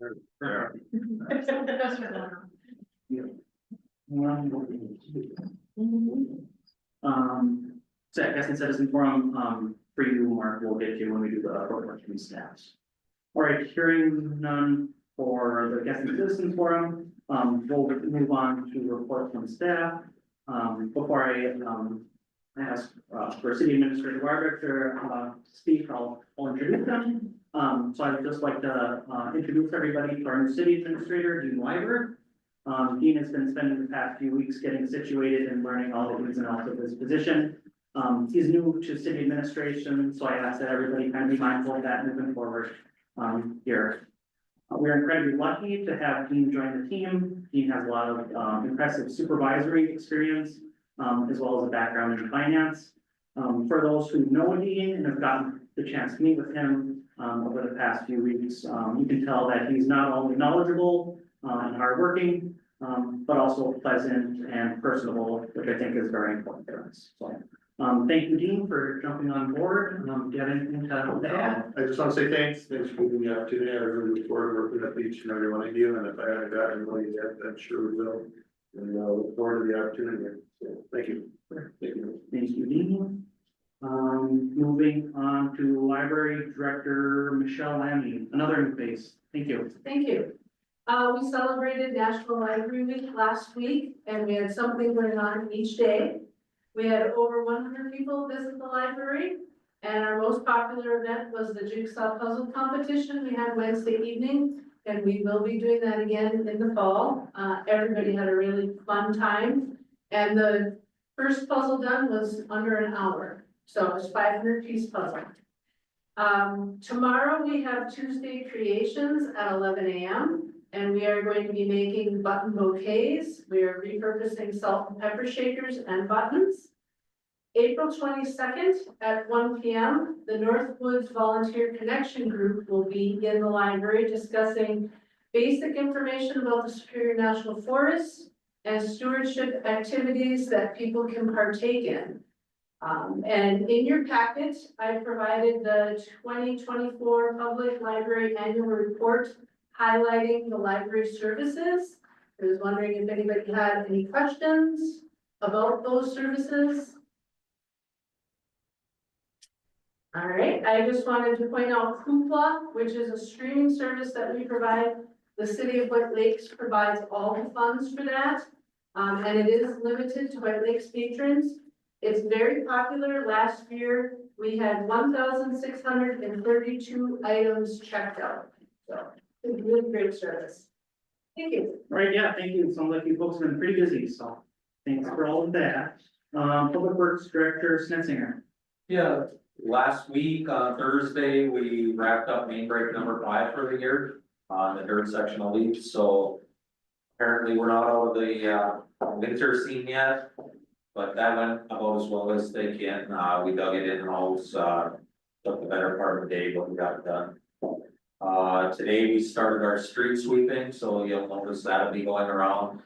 So I guess in citizen forum, for you, Mark, we'll get you when we do the report from staffs. All right, hearing none for the guest and citizens forum, we'll move on to report from staff. Before I ask for city administrator Warwick to speak, I'll introduce them. So I'd just like to introduce everybody to our new city administrator, Dean Weiber. Dean has been spending the past few weeks getting situated and learning all the ins and outs of his position. He's new to city administration, so I ask that everybody kind of be mindful of that moving forward here. We're incredibly lucky to have Dean join the team. Dean has a lot of impressive supervisory experience, as well as a background in finance. For those who know Dean and have gotten the chance to meet with him over the past few weeks, you can tell that he's not only knowledgeable and hardworking, but also pleasant and personable, which I think is very important to us. So, thank you, Dean, for jumping on board. Do you have anything to add? I just want to say thanks for giving me the opportunity. I really look forward to working with each and every one of you, and if I haven't got anybody yet, I'm sure we will. And look forward to the opportunity. So, thank you. Thank you. Thank you, Dean. Moving on to Library Director Michelle Lammy, another new face. Thank you. Thank you. We celebrated National Library Week last week, and we had something going on each day. We had over 100 people visit the library, and our most popular event was the Jigsaw Puzzle Competition we had Wednesday evening, and we will be doing that again in the fall. Everybody had a really fun time, and the first puzzle done was under an hour, so it was 500-piece puzzle. Tomorrow we have Tuesday Creations at 11 a.m. and we are going to be making button bouquets. We are repurposing salt and pepper shakers and buttons. April 22nd at 1 p.m. the Northwoods Volunteer Connection Group will be in the library discussing basic information about the Superior National Forests and stewardship activities that people can partake in. And in your packet, I provided the 2024 Public Library Annual Report highlighting the library services. I was wondering if anybody had any questions about those services. All right, I just wanted to point out Hoopla, which is a streaming service that we provide. The city of White Lakes provides all the funds for that. And it is limited to White Lakes patrons. It's very popular. Last year, we had 1,632 items checked out. So it's a really great service. Thank you. All right, yeah, thank you. Sounds like you folks have been pretty busy, so thanks for all of that. Public Works Director Snetzinger. Yeah, last week on Thursday, we wrapped up main break number 5 for the year on the dirt sectional leaves. So apparently we're not out of the winter scene yet, but that went about as well as they can. We dug it in-house, took the better part of the day, but we got it done. Today we started our street sweeping, so you'll notice that'll be going around.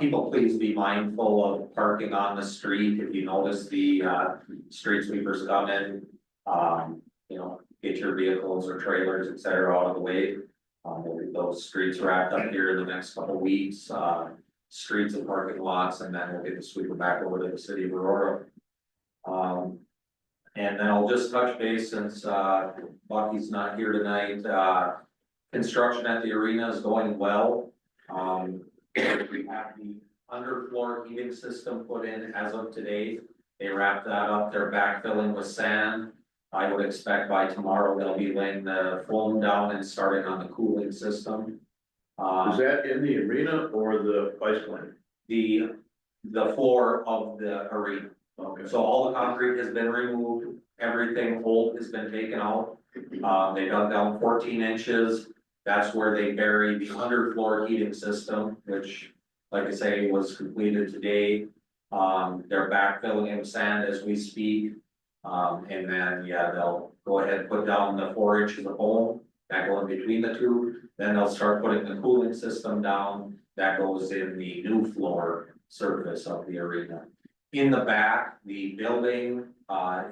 People, please be mindful of parking on the street. If you notice the street sweepers come in, get your vehicles or trailers, etc., out of the way. We'll get those streets wrapped up here in the next couple of weeks, streets and parking lots, and then we'll get the sweeper back over to the city of Aurora. And then I'll just touch base since Bucky's not here tonight. Construction at the arena is going well. We have the underfloor heating system put in as of today. They wrapped that up. They're backfilling with sand. I would expect by tomorrow they'll be laying the foam down and starting on the cooling system. Is that in the arena or the ice plant? The floor of the arena. Okay. So all the concrete has been removed, everything old has been taken out. They dug down 14 inches. That's where they buried the underfloor heating system, which, like I say, was completed today. They're backfilling in sand as we speak. And then, yeah, they'll go ahead and put down the 4 inches of foam that go in between the two. Then they'll start putting the cooling system down that goes in the new floor surface of the arena. in the back, the building,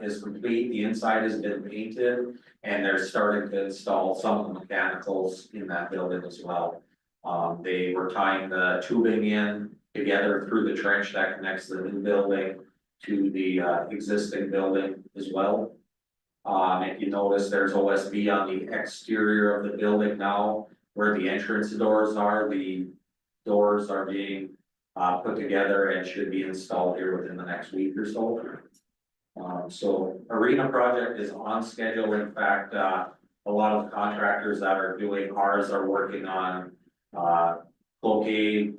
is complete, the inside has been painted. And they're starting to install some of the mechanicals in that building as well. They were tying the tubing in together through the trench that connects the new building to the, existing building as well. If you notice, there's OSB on the exterior of the building now, where the entrance doors are, the doors are being put together and should be installed here within the next week or so. So arena project is on schedule. In fact, a lot of the contractors that are doing ours are working on Cloquet,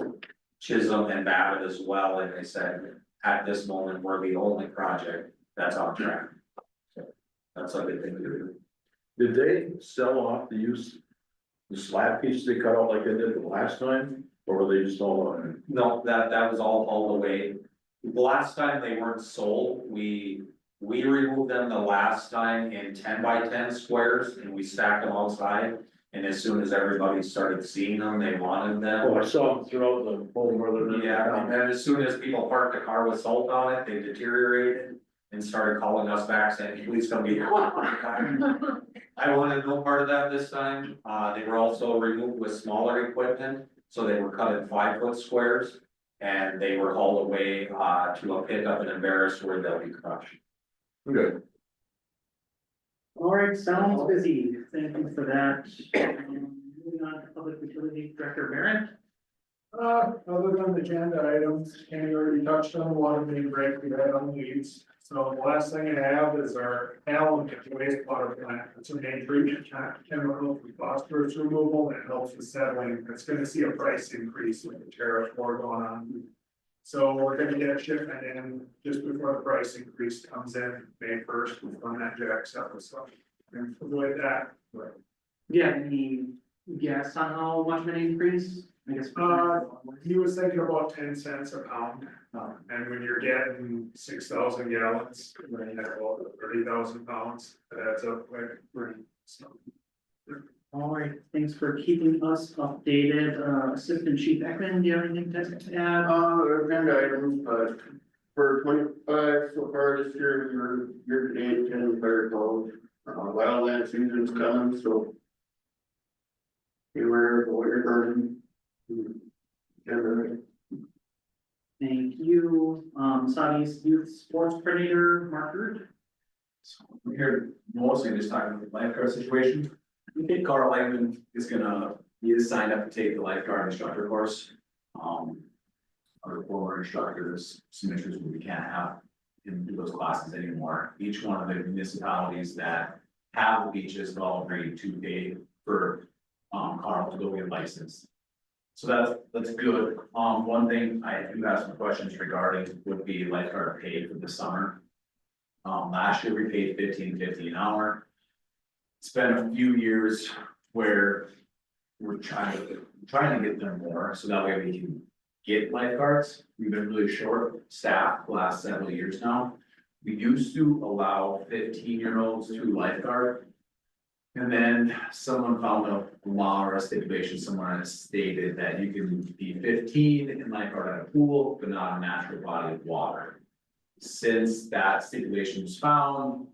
Chisholm and Babbitt as well. And they said, at this moment, we're the only project that's on track. So that's a good thing to do. Did they sell off the use, the slab pieces they cut out like they did the last time, or were they just all on it? No, that was all the way. The last time they weren't sold, we removed them the last time in 10x10 squares and we stacked them outside. And as soon as everybody started seeing them, they wanted them. Oh, I saw them throughout the whole northern. Yeah, and then as soon as people parked the car with salt on it, they deteriorated and started calling us back saying, please come be here. I wanted no part of that this time. They were also removed with smaller equipment, so they were cut in 5-foot squares. And they were hauled away to a pickup and embarrassed where they'll be crushed. Good. All right, sounds busy. Thank you for that. Moving on to Public Utility Director Barrett. Other than the agenda items, Kenny already touched on water main break we had on weeds. So the last thing I have is our Allen wastewater plant. It's a main treatment chemical for phosphorus removal and it helps with settling. It's gonna see a price increase with the tariff war going on. So we're gonna get a shipment in just before the price increase comes in, May 1st, when that jacks up, so. And avoid that. Do you have any guess on how much of an increase? I guess. He was thinking about 10 cents a pound, and when you're getting 6,000 gallons, when you have about 30,000 pounds, that adds up quick. Right. All right, thanks for keeping us updated. Assistant Chief Ekman, do you have anything to add? Agenda items, but for 25 so far this year, year to date, 10 fire calls. Wildland season's coming, so. Beware of what you're burning. Generally. Thank you. Southeast Youth Sports Coordinator, Mark Root. I'm here mostly just talking about the lifeguard situation. I think Carl Langman he is signed up to take the lifeguard instructor course. Our former instructors, some issues we can't have him do those classes anymore. Each one of the municipalities that have the beaches all agreed to pay for Carl to go get licensed. So that's good. One thing I do have some questions regarding would be lifeguard pay for the summer. Last year we paid $15.50 an hour. It's been a few years where we're trying to get them more, so that way we can get lifeguards. We've been really short staffed the last several years now. We used to allow 15-year-olds to lifeguard. And then someone found a law or a stipulation somewhere and it stated that you can be 15 and lifeguard at a pool, but not a natural body of water. Since that stipulation was found,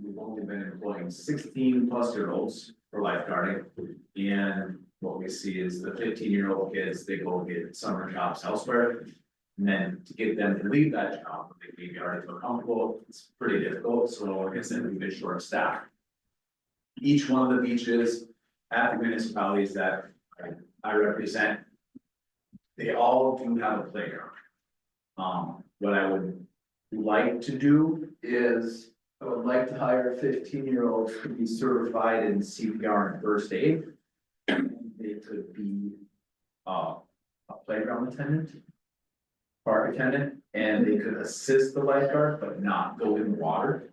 we've only been employing 16+-year-olds for lifeguarding. And what we see is the 15-year-old kids, they go get summer jobs elsewhere. And then to get them to leave that job, they maybe already feel comfortable, it's pretty difficult. So like I said, we've been short staffed. Each one of the beaches at the municipalities that I represent, they all do have a playground. What I would like to do is I would like to hire 15-year-olds to be certified in CPR and first aid. They could be a playground attendant, park attendant, and they could assist the lifeguard, but not go in the water.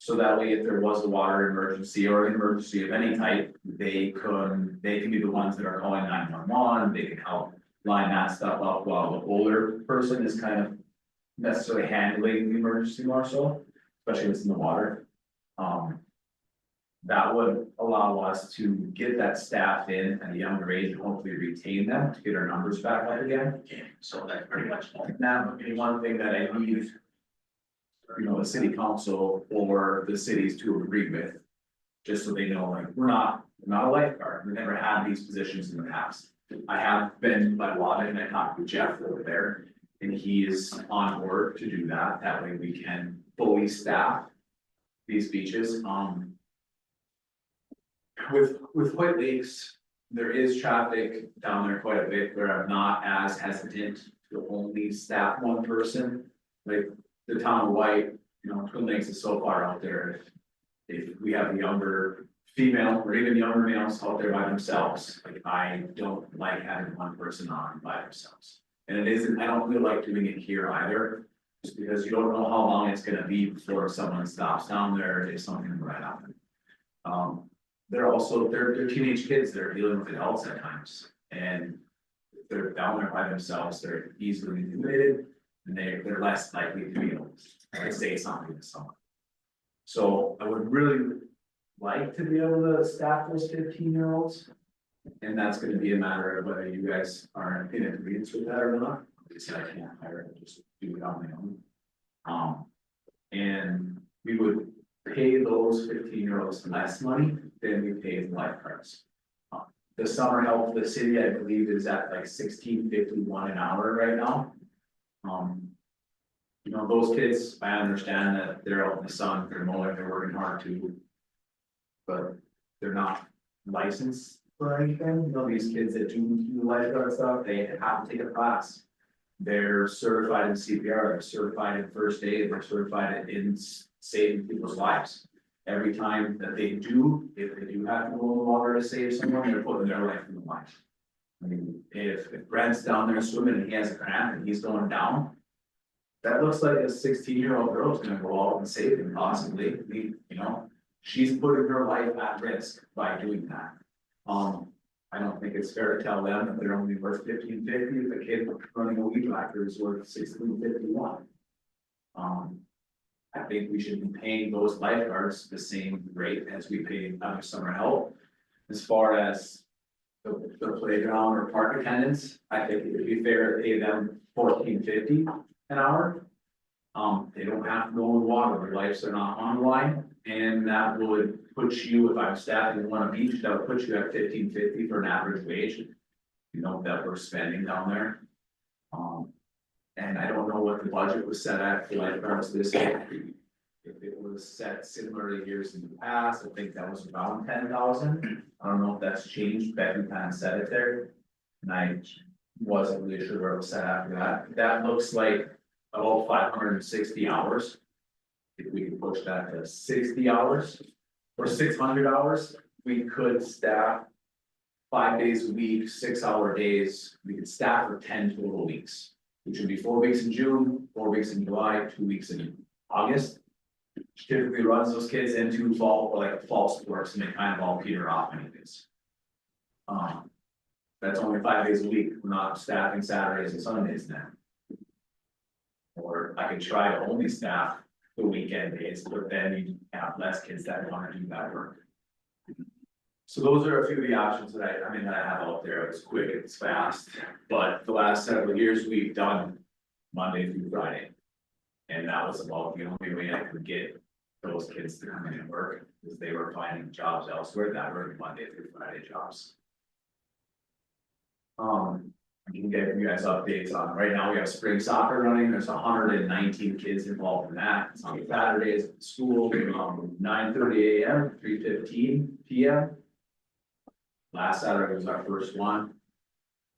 So that way, if there was a water emergency or an emergency of any type, they can be the ones that are calling 911, they can help line that stuff up while the older person is kind of necessarily handling the emergency more so, especially if it's in the water. That would allow us to get that staff in at a younger age and hopefully retain them to get our numbers back up again. So that's pretty much that would be one thing that I need. You know, the city council or the cities to agree with. Just so they know, like, we're not a lifeguard, we never had these positions in the past. I have been by law and I talked with Jeff over there. And he is on board to do that, that way we can fully staff these beaches, With White Lakes, there is traffic down there quite a bit, where I'm not as hesitant to only staff one person. Like the town of White, you know, Twin Lakes is so far out there. If we have a younger female or even younger males out there by themselves, like I don't like having one person on by themselves. And it isn't, I don't really like doing it here either, just because you don't know how long it's gonna be before someone stops down there, if something right happen. They're teenage kids, they're dealing with adults at times, and if they're down there by themselves, they're easily intimidated. And they're less likely to be able to say something to someone. So I would really like to be able to staff those 15-year-olds. And that's gonna be a matter of whether you guys are in agreement with that or not. Obviously, I can't hire it, just do it on my own. And we would pay those 15-year-olds less money than we pay the lifeguards. The summer help for the city, I believe, is at like $16.51 an hour right now. You know, those kids, I understand that they're out in the sun, they're mowing, they're working hard too. But they're not licensed for anything, you know, these kids that do the lifeguard stuff, they have to take a class. They're certified in CPR, they're certified in first aid, they're certified in saving people's lives. Every time that they do, if they do have to go in the water to save someone, they're putting their life in the line. I mean, if Brent's down there swimming and he has a cramp and he's going down. That looks like a 16-year-old girl is gonna go out and save him possibly, you know, she's putting her life at risk by doing that. I don't think it's fair to tell them that they're only worth $15.50 if a kid running a weed whacker is worth $16.51. I think we should be paying those lifeguards the same rate as we pay other summer help. As far as the playground or park attendants, I think it would be fair to pay them $14.50 an hour. They don't have to go in the water, their lives are not on the line, and that would put you, if I'm staffing one beach, that would put you at $15.50 for an average wage. You know, that we're spending down there. And I don't know what the budget was set at for lifeguards this year. If it was set similar to years in the past, I think that was around 10,000. I don't know if that's changed, Becky kind of said it there. And I wasn't really sure where it was set after that. That looks like about 560 hours. If we could push that to 60 hours or 600 hours, we could staff 5 days a week, 6-hour days. We could staff for 10 total weeks, which would be 4 weeks in June, 4 weeks in July, 2 weeks in August. Which typically runs those kids into fall sports, and they kind of all peter off anyways. That's only 5 days a week. We're not staffing Saturdays and Sundays now. Or I could try to only staff the weekend days, but then you have less kids that want to do that work. So those are a few of the options that I have out there. It's quick, it's fast, but the last several years we've done Monday through Friday. And that was about the only way I could get those kids to come in and work, because they were finding jobs elsewhere that were Monday through Friday jobs. I can give you guys updates on, right now we have spring soccer running, there's 119 kids involved in that. It's on Saturdays at school, 9:30 AM, 3:15 PM. Last Saturday was our first one.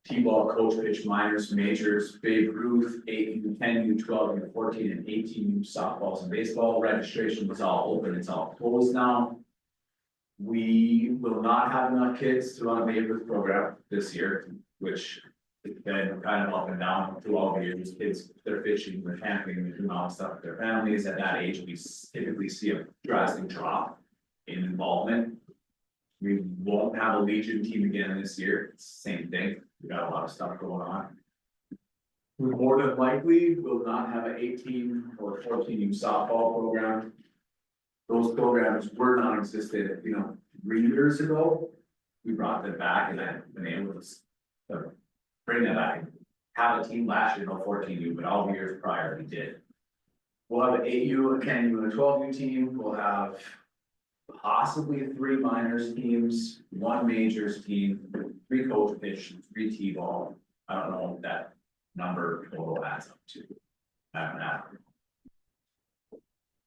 T-ball, coach pitch minors, majors, Babe Ruth, 8U, 10U, 12U, 14 and 18U softballs and baseball. Registration was all open, it's all closed now. We will not have enough kids to run a Babe Ruth program this year, which has been kind of up and down through all the years. Kids, they're fishing, they're camping, they're doing all that stuff with their families. At that age, we typically see a drastic drop in involvement. We won't have a Legion team again this year, it's the same thing. We got a lot of stuff going on. We more than likely will not have an 18 or 14U softball program. Those programs were non-existent, 3 years ago. We brought them back and I've been able to bring them back. Have a team last year, no 14U, but all the years prior we did. We'll have an 8U, a 10U, and a 12U team. We'll have possibly 3 minors teams, 1 majors team, 3 coach pitch, 3 T-ball. I don't know what that number total adds up to. I haven't added.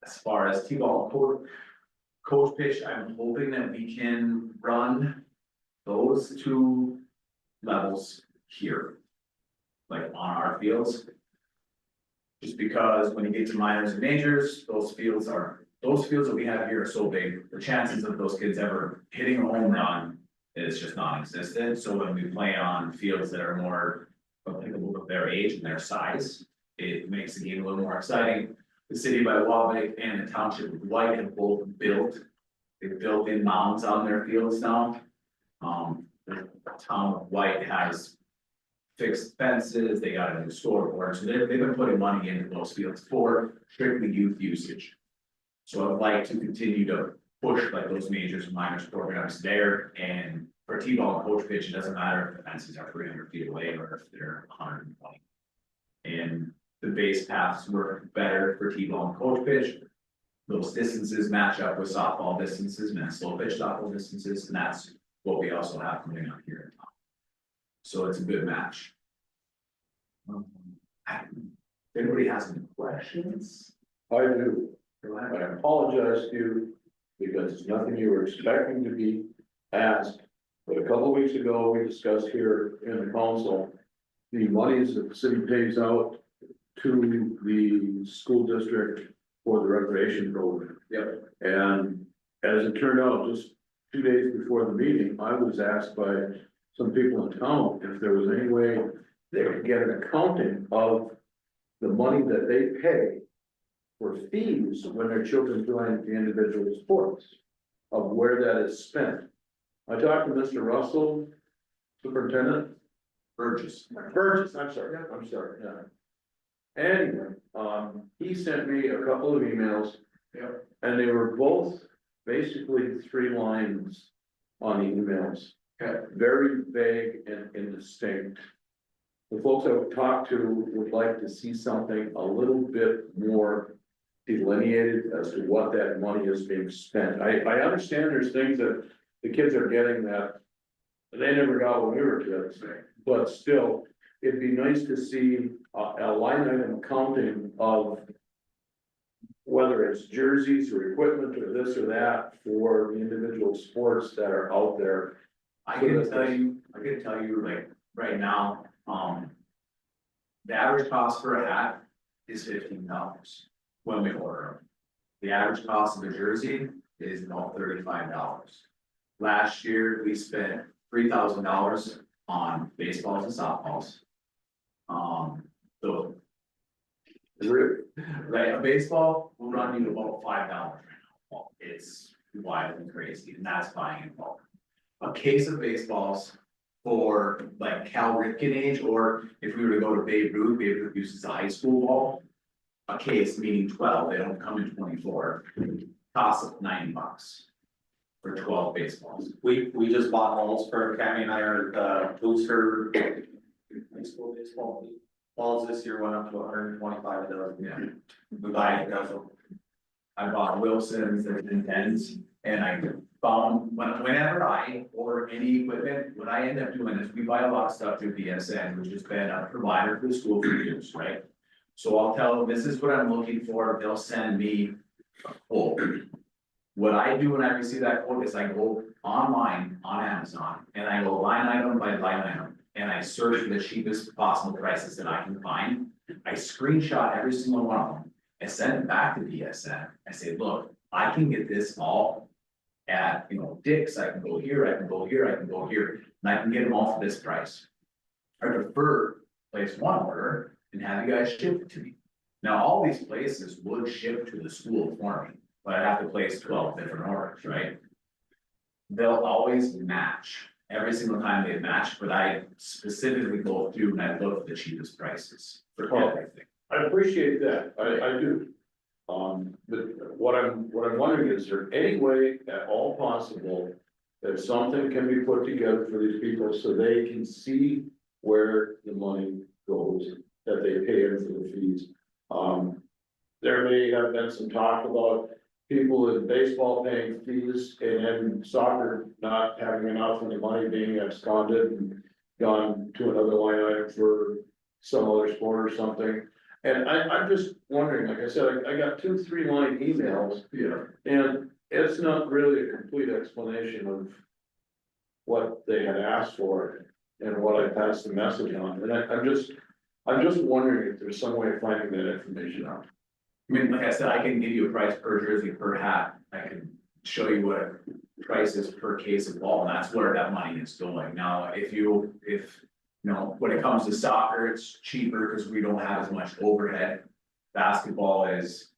As far as T-ball coach pitch, I'm hoping that we can run those 2 levels here. Like on our fields. Just because when you get to minors and majors, those fields that we have here are so big, the chances of those kids ever hitting a home run is just non-existent. So when we play on fields that are more applicable to their age and their size, it makes the game a little more exciting. The city by Waback and the township of White have both they've built in mounds on their fields now. The town of White has fixed fences, they got a new scoreboard, so they've been putting money into those fields for strictly youth usage. So I'd like to continue to push like those majors and minors programs there, and for T-ball and coach pitch, it doesn't matter if the fences are 300 feet away or if they're 120. And the base paths work better for T-ball and coach pitch. Those distances match up with softball distances and slow pitch softball distances, and that's what we also have coming up here in town. So it's a good match. If anybody has any questions? I do. Go I ahead. apologize to you because it's nothing you were expecting to be asked. But a couple of weeks ago, we discussed here in the council, the monies that the city pays out to the school district for the recreation program. Yep. And as it turned out, just 2 days before the meeting, I was asked by some people in town if there was any way they could get an accounting of the money that they pay for fees when their children join the individual sports, of where that is spent. I talked to Mr. Russell, superintendent. Burgess, I'm sorry, yeah. Anyway, he sent me a couple of emails. Yep. And they were both basically 3 lines on the emails. Okay. Very vague and indistinct. The folks I would talk to would like to see something a little bit more delineated as to what that money is being spent. I understand there's things that the kids are getting that they never got when we were kids, but still, it'd be nice to see a line item accounting of whether it's jerseys or equipment or this or that for the individual sports that are out there. I can tell you, like, right now, the average cost for a hat is $15 when we order them. The average cost of a jersey is about $35. Last year, we spent $3,000 on baseballs and softballs. So. Right, a baseball will run you about $5 right now. Well, it's wild and crazy, and that's buying in bulk. A case of baseballs for like Cal Ripken age, or if we were to go to Babe Ruth uses a high school ball. A case meaning 12, they don't come in 24, costs $90 for 12 baseballs. We just bought balls for Cammy and I are booster. High school baseball balls this year went up to 125 a dozen. Yeah. We buy a dozen. I bought Wilson's and Intense, and I found whenever I order any equipment, what I end up doing is we buy a lot of stuff through BSN, which has been a provider for the school for years, right? So I'll tell them, this is what I'm looking for, they'll send me a quote. What I do when I receive that quote is I go online on Amazon and I go line item by line item. And I search for the cheapest possible prices that I can find. I screenshot every single one of them and send it back to BSN. I say, look, I can get this all at, Dick's, I can go here, I can go here, I can go here, and I can get them all for this price. I prefer place one order and have you guys ship it to me. Now, all these places would ship to the school for me, but I'd have to place 12 different orders, right? They'll always match. Every single time they match, but I specifically go through and I look for the cheapest prices for everything. I appreciate that, I do. But what I'm wondering, is there any way at all possible that something can be put together for these people so they can see where the money goes, that they pay in for the fees? There may have been some talk about people in baseball paying fees and then soccer not having enough and the money being absconded and gone to another line item for some other sport or something. And I'm just wondering, like I said, I got 2-3 line emails. Yeah. And it's not really a complete explanation of what they had asked for and what I passed the message on. And I'm just wondering if there's some way of finding that information out. I mean, like I said, I can give you a price per jersey, per hat, I can show you what a price is per case of ball, and that's where that money is going. Now, if you know, when it comes to soccer, it's cheaper because we don't have as much overhead. Basketball is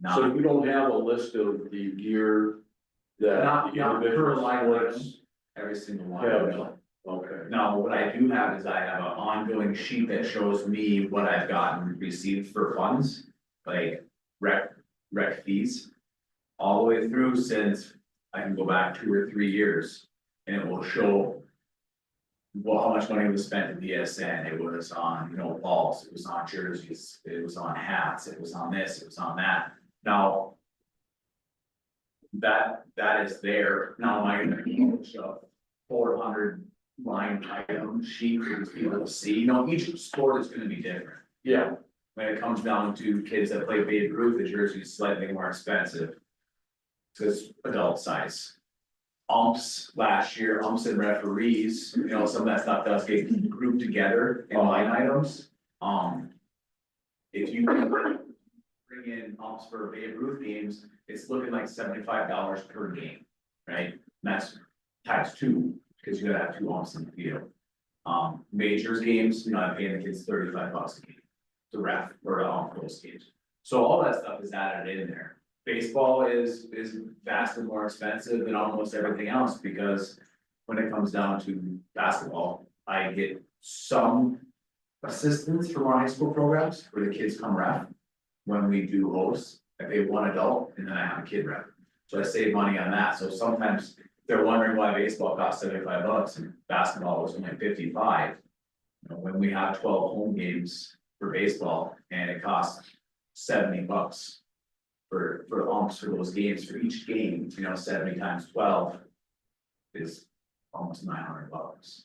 So not, you don't have a list of the gear that. not the per individual line sports item, every single one. have? No. Okay, Now, what I do have is I have an ongoing sheet that shows me what I've gotten received for funds, like rec fees. All the way through since I can go back 2 or 3 years, and it will show. Well, how much money was spent at BSN, it was on, you know, balls, it was on jerseys, it was on hats, it was on this, it was on that, now. That is there, now am I gonna publish a 400 line item sheet for these people to see, you know, each sport is gonna be different. yeah, When it comes down to kids that play Babe Ruth, the jersey is slightly more expensive. Cause adult size. Umps last year, umps and referees, you know, some of that stuff does get grouped together in line items, If you bring in umps for Babe Ruth games, it's looking like $75 per game, right? And that's times 2, because you gotta have 2 umps in the field. Majors games, you know, I'm paying the kids $35 a game. To ref or for those games, so all that stuff is added in there. Baseball is vastly more expensive than almost everything else, because when it comes down to basketball, I get some assistance from our high school programs where the kids come ref. When we do hosts, I pay 1 adult and then I have a kid ref, so I save money on that, so sometimes they're wondering why baseball costs $75 and basketball was only 55. You know, when we have 12 home games for baseball and it costs $70 for umps for those games, for each game, you know, 70 times 12 is almost $900.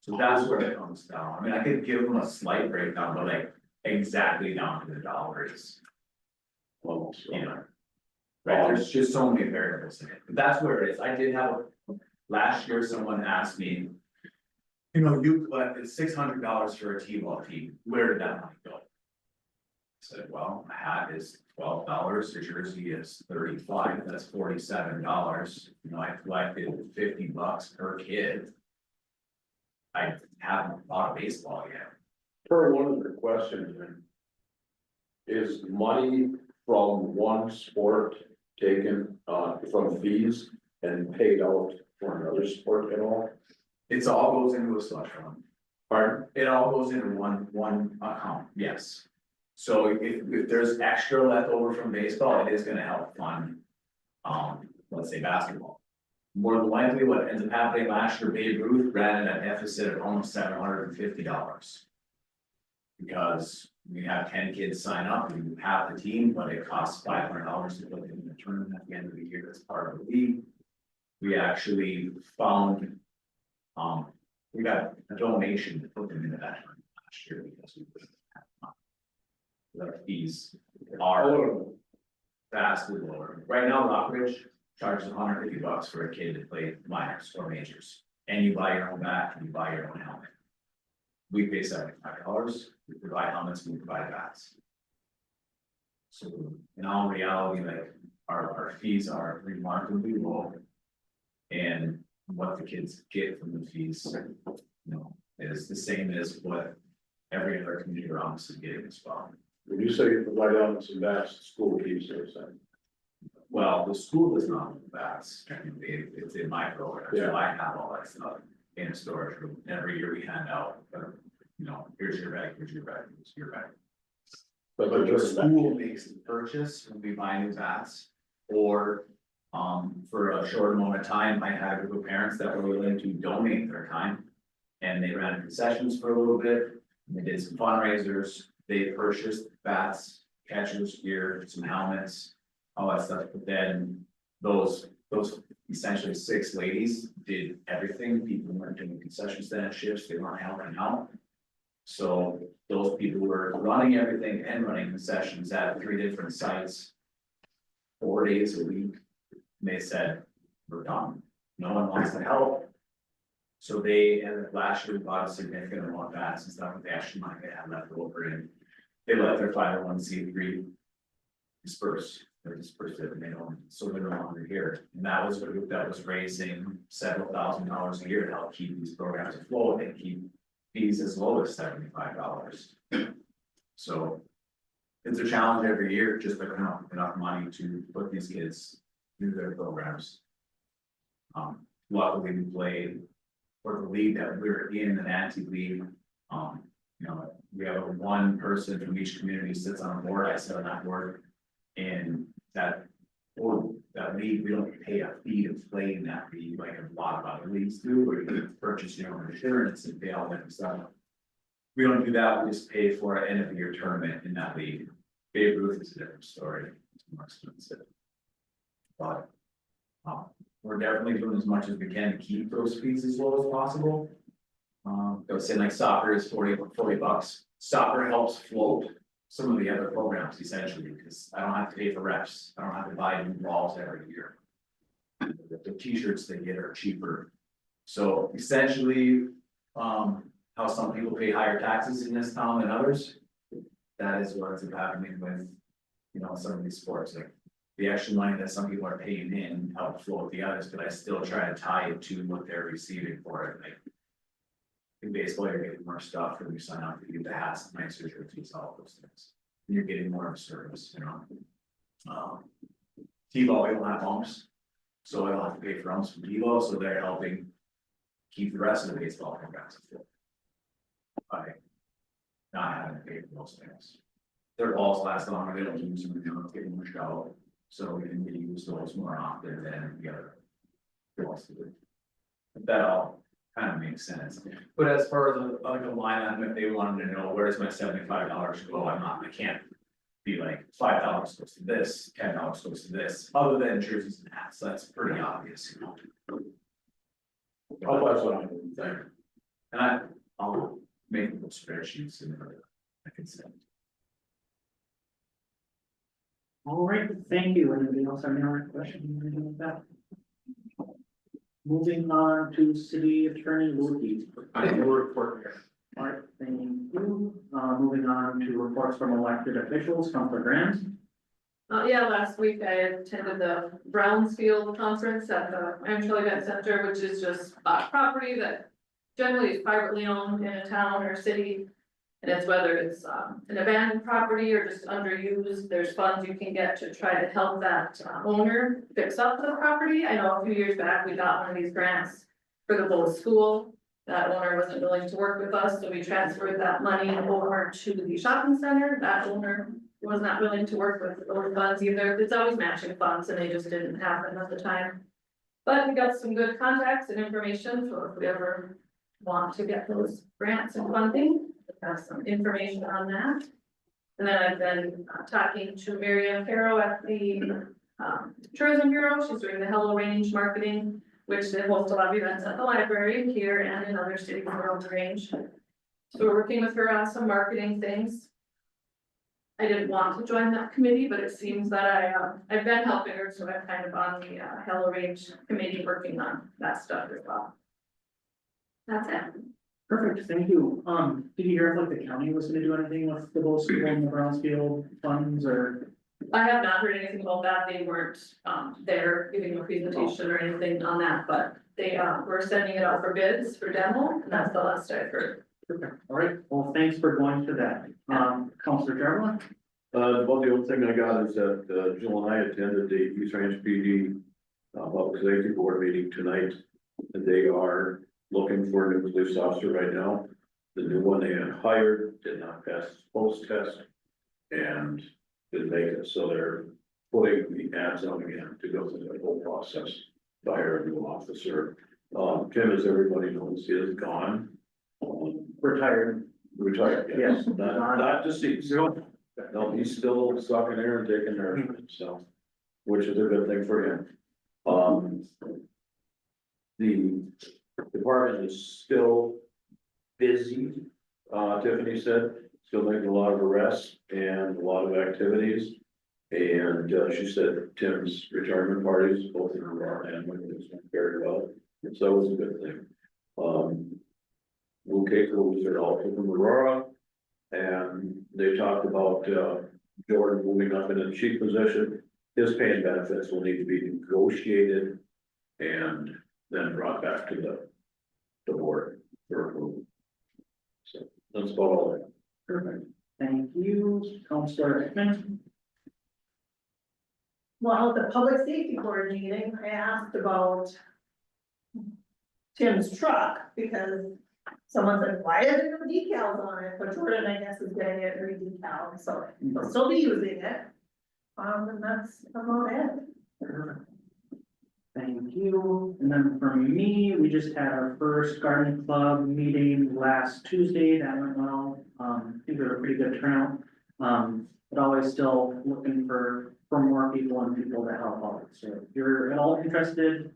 So that's where it comes down. I mean, I could give them a slight breakdown, but like exactly down to the dollar is almost, you know. Right, there's just so many variables in it, but that's where it is. I did have, last year, someone asked me, you know, you collected $600 for a T-ball team, where did that money go? I said, well, a hat is $12, a jersey is $35, that's $47, you know, I collected $50 per kid. I haven't bought a baseball yet. per one of the questions, then. Is money from one sport taken, from fees and paid out for another sport at all? It's all goes into a slush fund. Pardon? It all goes into one account, yes. So if there's extra left over from baseball, it is gonna help fund, let's say basketball. More than likely, what ends up happening last year, Babe Ruth ran at a deficit of almost $750. Because we have 10 kids sign up, and half the team, but it costs $500 to put them in the tournament at the end of the year as part of the league. We actually found, we got a donation to put them into that tournament last year because we didn't have money. The fees are vastly lower. Right now, Rockridge charges $150 for a kid to play minors or majors. And you buy your own bat and you buy your own helmet. We pay $75, we provide helmets, we provide bats. So in all reality, like our fees are remarkably low. And what the kids get from the fees, you know, is the same as what every other community around us is getting as well. When you say you provide elements and bats, the school keeps those then? Well, the school does not own bats, it's in my program, so Yeah. I have all that stuff in a storage room, every year we hand out, you know, here's your bag, here's your bag, here's your bag. But But the they're school makes the purchase when we buy new bats, or, for a short amount of time, I had a group of parents that were willing to donate their time. And they ran concessions for a little bit, and they did some fundraisers, they purchased bats, catchers gear, some helmets, all that stuff, but then those essentially 6 ladies did everything, people weren't doing concession stand shifts, they weren't helping out. So those people were running everything and running concessions at 3 different sites. 4 days a week. And they said, we're done. No one wants to help. So they ended up last year bought a significant amount of bats and stuff with the extra money they had left over, and they let their 501c3 disperse. They dispersed it and they don't, so they're no longer here. And that was a group that was raising several $1,000s a year to help keep these programs afloat and keep fees as low as $75. So it's a challenge every year, just to come up with enough money to put these kids through their programs. Luckily we played for the league that we're in, an anti-league. You know, we have one person from each community sits on a board, I sit on that board. And that league, we don't pay a fee to play in that league, like a lot of other leagues do, where you can purchase your own insurance and pay all that stuff. We don't do that, we just pay for an end of the year tournament in that league. Babe Ruth is a different story, it's more expensive. But, we're definitely doing as much as we can to keep those fees as low as possible. I was saying like soccer is $40. Soccer helps float some of the other programs essentially, because I don't have to pay for reps, I don't have to buy new balls every year. The t-shirts they get are cheaper. So essentially, how some people pay higher taxes in this town than others. That is what ends up happening with, you know, some of these sports, like the extra money that some people are paying in help float the others, but I still try to tie it to what they're receiving for it, like. In baseball, you're getting more stuff when you sign up, you get the hats, nicer jerseys, all those things. And you're getting more of a service, you know. T-ball, we don't have umps, so I don't have to pay for umps from T-ball, so they're helping keep the rest of the baseball programs afloat. By not having to pay for those things. Their balls last longer, they don't use them, they don't get much out, so we can use those more often than the other balls do. That all kind of makes sense, but as far as like a line item, if they wanted to know where's my $75 go, I can't be like $5 goes to this, $10 goes to this, other than jerseys and hats, that's pretty obvious, you know. Oh, that's what I'm thinking. And I'll make those spreadsheets and I can send. All right, thank you. Anybody else have any other questions or anything like that? Moving on to city attorney Lewis. I will report here. All right, thank you. Moving on to reports from elected officials, Councilor Grant. Yeah, last week I attended the Brownsfield conference at the Amtrak Event Center, which is just property that generally is privately owned in a town or city. And it's whether it's an abandoned property or just underused, there's funds you can get to try to help that owner fix up the property. I know a few years back, we got one of these grants for the Bowles School. That owner wasn't willing to work with us, so we transferred that money over to the shopping center. That owner was not willing to work with those funds either. It's always matching funds and they just didn't have them at the time. But we got some good contacts and information, so if we ever want to get those grants and funding, have some information on that. And then I've been talking to Miriam Caro at the Tourism Bureau. She's doing the Hello Range marketing, which they host a lot of events at the library here and in other cities around the range. So we're working with her on some marketing things. I didn't want to join that committee, but it seems that I've been helping her, so I'm kind of on the Hello Range committee working on that stuff as well. That's it. Perfect, thank you. Did you hear if like the county was gonna do anything with the Bowles School and the Brownsfield funds or? I have not heard anything about that. They weren't there giving a presentation or anything on that, but they were sending it out for bids for demo, and that's the last I've heard. Perfect. All right, well, thanks for going to that. Councilor Jarvis? About the only thing I got is that Jill and I attended the East Range PD Public Safety Board meeting tonight. And they are looking for a new police officer right now. The new one they had hired did not pass the post test. And so they're putting the ads on again to go through the whole process. To hire a new officer, Tim, as everybody knows, is gone. Retired. Retired, yes, Yes. not deceased. No, he's still sucking air and taking air, so, which is a good thing for him. The department is still busy, Tiffany said, still making a lot of arrests and a lot of activities. And she said Tim's retirement parties, both in Aurora and Wiggins, went very well, and so it was a good thing. Will Cagle was there also from Aurora, and they talked about Jordan moving up in a chief position. His pay and benefits will need to be negotiated and then brought back to the board for approval. So that's about all I have. Perfect. Thank you, Counselor Ekman. Well, at the public safety board meeting, I asked about Tim's truck, because someone said, why are there no decals on it? But Jordan, I guess, is getting it re-decaled, so he'll still be using it. And that's about it. Thank you. And then for me, we just had our first garden club meeting last Tuesday. That went well. I think we had a pretty good turnout. But always still looking for more people and people to help out. So if you're at all interested,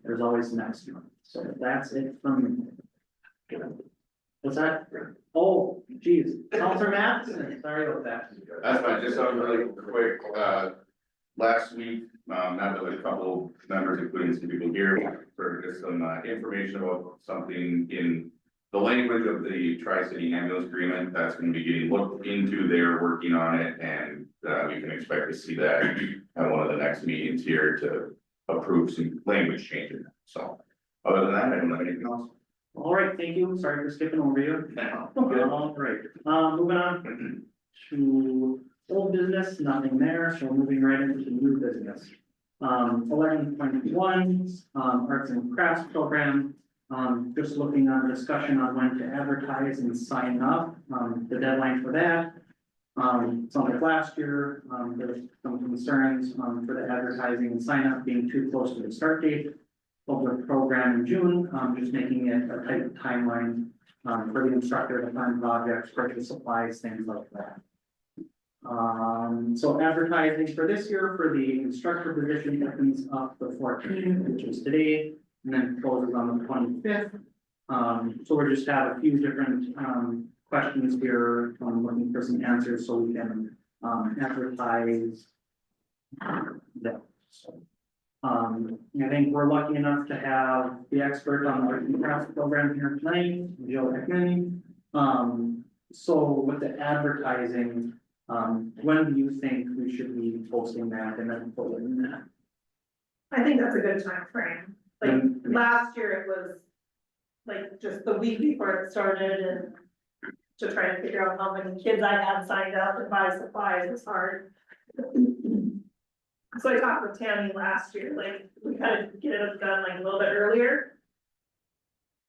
there's always next month. So that's it from me. What's that? Oh, geez. Counselor Matheson, sorry about that. That's fine, just something really quick, last week, met with a couple members, including some people here, for just some, information about something in the language of the Tri-City ambulance agreement, that's gonna be getting looked into, they're working on it, and, we can expect to see that at one of the next meetings here to approve some language changes, so. Other than that, I don't have anything else. All right, thank you. Sorry for skipping over you. All right, moving on to old business, nothing there, so moving right into new business. 11.1, arts and crafts program. Just looking on discussion on when to advertise and sign up, the deadline for that. It's like last year, there was some concerns, for the advertising and sign up being too close to the start date of the program in June, just making it a tight timeline, for the instructor to find projects, purchase supplies, things like that. So advertising for this year for the instructor position opens up the 14th, which is today, and then closes on the 25th. So we just have a few different, questions here, looking for some answers so we can, advertise that. So, I think we're lucky enough to have the expert on the art and crafts program here tonight, Joe Hickman. So with the advertising, when do you think we should be posting that and then putting that? I think that's a good time frame. Like, last year it was like just the week before it started, and to try to figure out how many kids I had signed up and buy supplies was hard. So I talked with Tammy last year, like, we kind of get it done like a little bit earlier.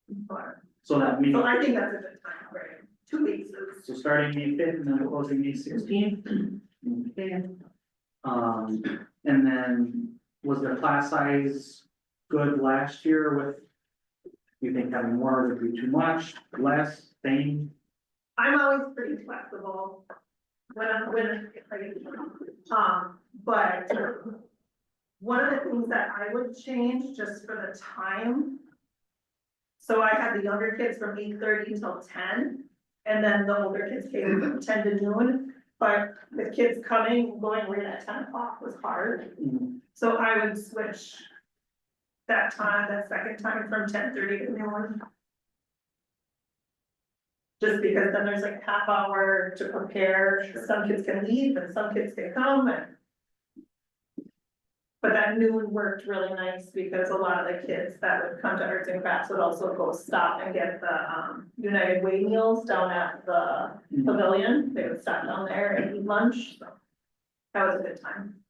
But, So that means, so I think that's a good time frame, 2 weeks is. so starting May 5th and then closing May 16th. Okay. And then was the class size good last year with? You think having more would be too much, less, same? I'm always pretty flexible when but one of the things that I would change just for the time. So I had the younger kids from 8:30 till 10, and then the older kids came from 10 to noon. But the kids coming, and going right at 10 o'clock was hard, so I would switch that time, that second time from 10:30 to noon. Just because then there's like a half hour to prepare, some kids can leave and some kids can come and. But that noon worked really nice because a lot of the kids that would come to arts and crafts would also go stop and get the United Way meals down at the pavilion. They would stop down there and eat lunch, so that was a good time.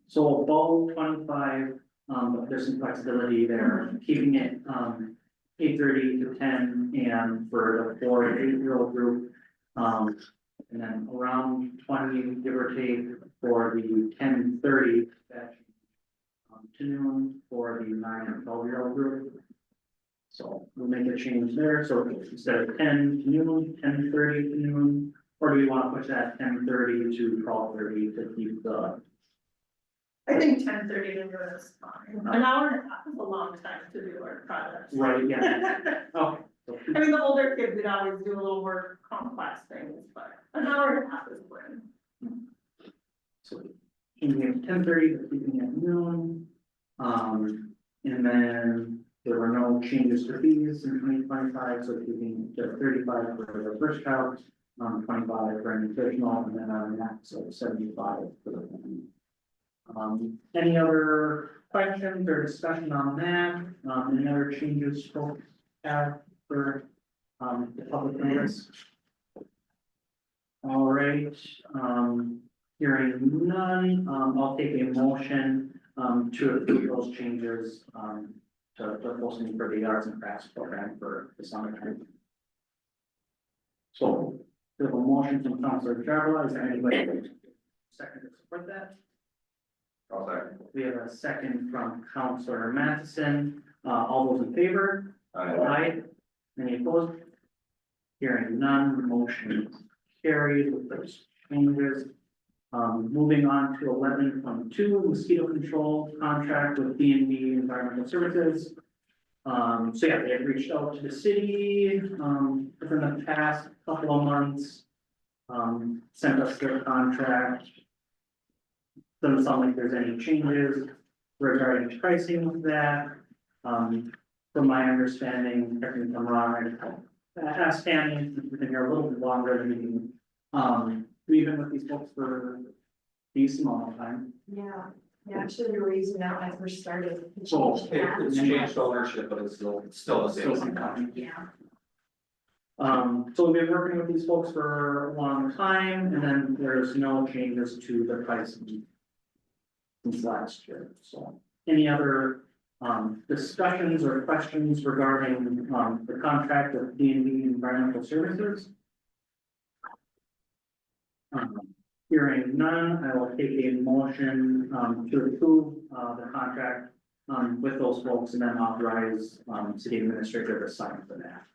So about 25, but there's some flexibility there, keeping it, 8:30 to 10, and for the 4 to 8-year-old group, and then around 20, give or take, for the 10:30 batch. To noon for the 9 and 12-year-old group. So we'll make a change there, so instead of 10 to noon, 10:30 to noon, or do we want to push that 10:30 to 12:30 to keep the? I think 10:30 to noon is fine. An hour and a half is a long time to do our projects. Right, yeah. Oh. I mean, the older kids would always do a little more complex things, but an hour and a half is fine. So keeping it 10:30, but keeping it noon. And then there were no changes to fees in 2025, so keeping just 35 for the first child, 25 for an additional, and then on that, so 75 for the family. Any other questions or discussion on that? Any other changes folks have for the public notice? All right, hearing none, I'll take a motion to approve those changes to posting for the arts and crafts program for the summertime. So, we have a motion from Councilor Jarvis, is there anybody second to support that? I'll second. We have a second from Councilor Matheson, all those in favor? Aye. Any opposed? Hearing none, motion carried with those changes. Moving on to 11.2, mosquito control contract with DNV Environmental Services. So yeah, they had reached out to the city, within the past couple of months. Sent us their contract. Doesn't sound like there's any changes regarding pricing with that. From my understanding, correct me if I'm wrong, I asked Tammy, we've been here a little bit longer than we we've been with these folks for a decent amount of time. Yeah, actually, we were using that when I first started. Oh, It's changed ownership, but it's still the same. Yeah. So we've been working with these folks for a long time, and then there's no changes to the pricing since last year, so. Any other, discussions or questions regarding, the contract with DNV Environmental Services? Hearing none, I will take a motion, to approve, the contract, with those folks and then authorize, city administrator to sign for that.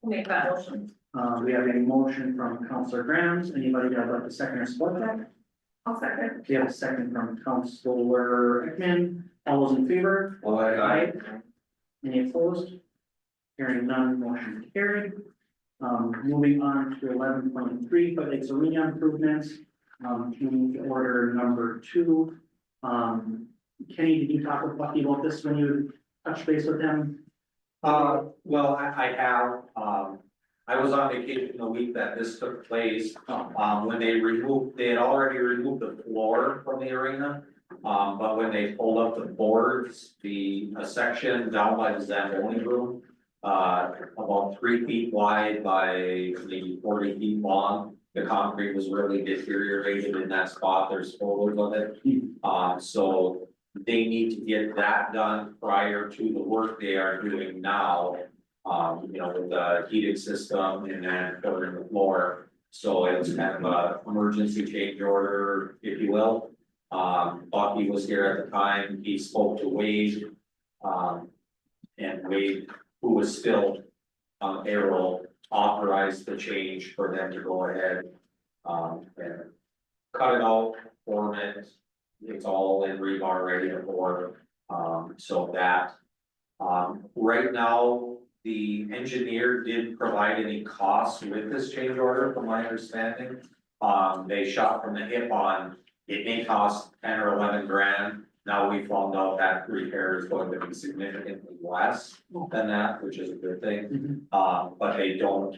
Make that motion. We have a motion from Councilor Grams. Anybody that would like to second or support that? I'll second. We have a second from Councilor Hickman. All those in favor? Aye. Any opposed? Hearing none, motion carried. Moving on to 11.3, but it's arena improvements. Change order number 2. Kenny, did you talk with Bucky about this when you touched base with him? Well, I have, I was on vacation the week that this took place, when they had already removed the floor from the arena. But when they pulled up the boards, a section down by the Zamboni room, about 3 feet wide by maybe 40 feet long, the concrete was really deteriorated in that spot, there's photos of it. So they need to get that done prior to the work they are doing now. With the heating system and then covering the floor. So it's kind of a emergency change order, if you will. Bucky was here at the time, he spoke to Wade. And Wade, who was still on payroll, authorized the change for them to go ahead. And cut it out, form it, it's all in rebar ready to pour. So that, right now, the engineer didn't provide any costs with this change order, from my understanding. They shot from the hip on, it may cost 10 or 11 grand. Now we found out that repair is going to be significantly less than that, which is a good thing. But they don't,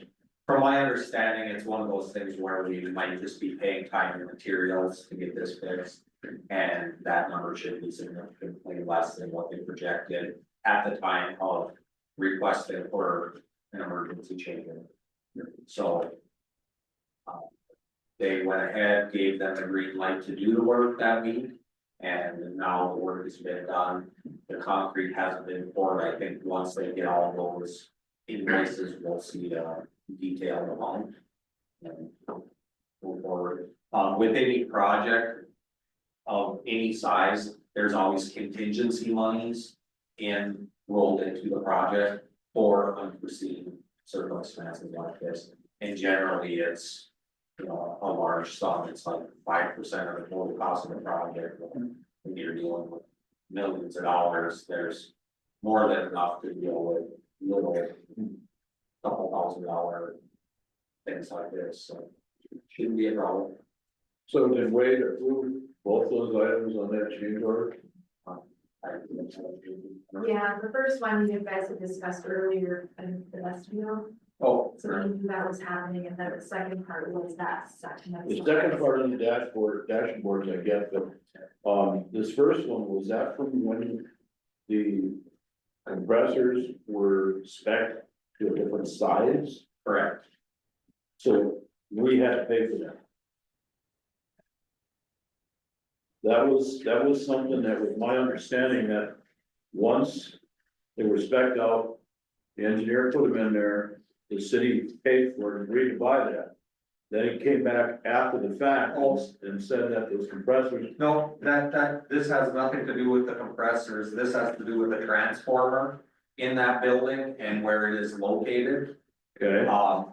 from my understanding, it's one of those things where we might just be paying time and materials to get this fixed. And that number should be significantly less than what they projected at the time of requesting for an emergency change. So. They went ahead, gave them the green light to do the work that week. And now the work has been done. The concrete hasn't been poured. I think once they get all those invoices, we'll see the detailed amount. And With any project of any size, there's always contingency monies rolled into the project for unforeseen circumstances like this. And generally, it's, you know, a large sum, it's like 5% of the total cost of the project. When you're dealing with millions of dollars, there's more than enough to deal with little couple $1,000 things like this, so shouldn't be a problem. So did Wade approve both those items on that change order? Yeah, the first one you guys had discussed earlier in the vestibule, Oh, so we knew that was happening, and then the second part was that section. The second part of the dashboards, I get, but, this first one, was that from when the compressors were spec'd to a different size? correct. So we had to pay for that. That was something that was my understanding that once they were spec'd out, the engineer put them in there, the city paid for it and agreed to buy that. Then he came back after the fact and said that those compressors, No, this has nothing to do with the compressors, this has to do with the transformer in that building and where it is located. okay,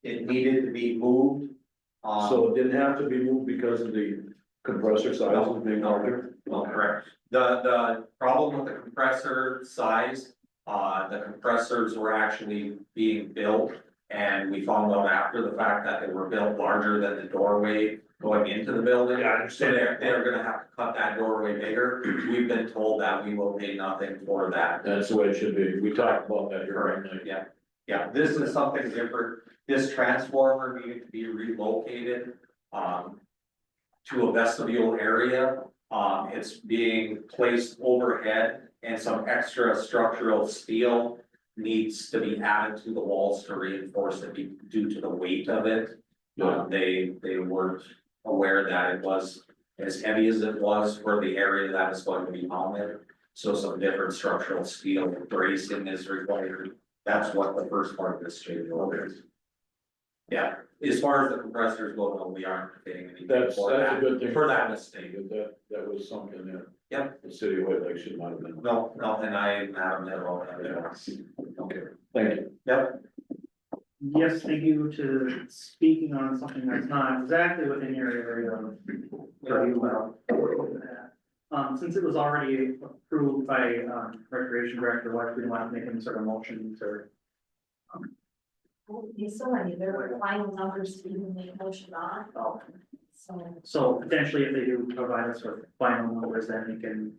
It needed to be moved. so it didn't have to be moved because of the compressor size being larger? No, correct. The problem with the compressor size, the compressors were actually being built. And we found out after the fact that they were built larger than the doorway going into the building. Yeah, I So understand. they're gonna have to cut that doorway bigger. We've been told that we will pay nothing for that. That's the way it should be. We talked about that here, right? Yeah, yeah, this is something different. This transformer needed to be relocated, to a vestibule area. It's being placed overhead and some extra structural steel needs to be added to the walls to reinforce it due to the weight of it. They weren't aware that it was as heavy as it was for the area that is going to be mounted. So some different structural steel bracing is required. That's what the first part of this change order is. Yeah, as far as the compressors go, no, we aren't getting anything That's for a that, good thing. for that mistake. That was something that. Yep. The city of White Lake should not have been. No, and I haven't had all that. Okay, thank you. Yep, Yes, thank you to speaking on something that's not exactly within your area of review well. Since it was already approved by, Recreation Director, why do we want to make any sort of motion to? So many, there were final numbers to even make motion on, so. So potentially if they do provide us with final numbers, then we can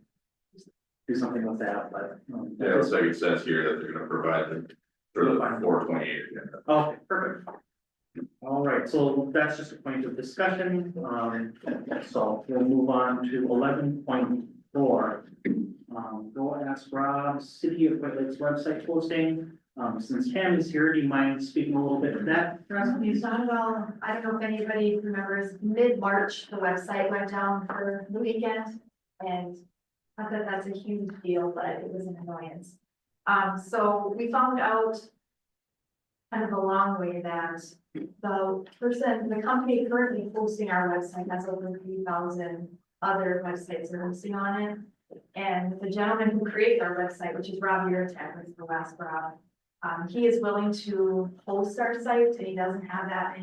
do something with that, but. Yeah, it's like it says here that they're gonna provide them for the 428 agenda. Okay, perfect. All right, so that's just a point of discussion, so we'll move on to 11.4. Go ask Rob, City of White Lake's website posting, since Tammy's here, do you mind speaking a little bit to that? It's not at all, I don't know if anybody remembers, mid-March, the website went down for the weekend, and not that that's a huge deal, but it was an annoyance. So we found out kind of a long way that the company currently hosting our website has over 3,000 other websites that are hosting on it. And the gentleman who created our website, which is Rob Uritek, was the last Rob, he is willing to host our site, and he doesn't have that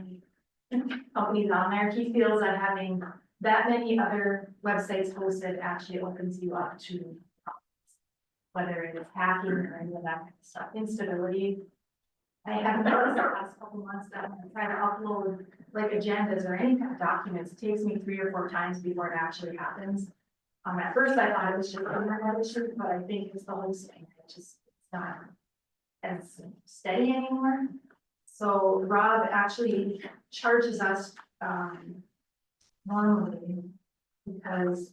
many companies on there. He feels that having that many other websites hosted actually opens you up to problems, whether it is hacking or any of that kind of stuff, instability. I have noticed the last couple months that when I try to upload like agendas or any kind of documents, it takes me 3 or 4 times before it actually happens. At first I thought it was just an internet issue, but I think it's the hosting. It's not as steady anymore. So Rob actually charges us, normally because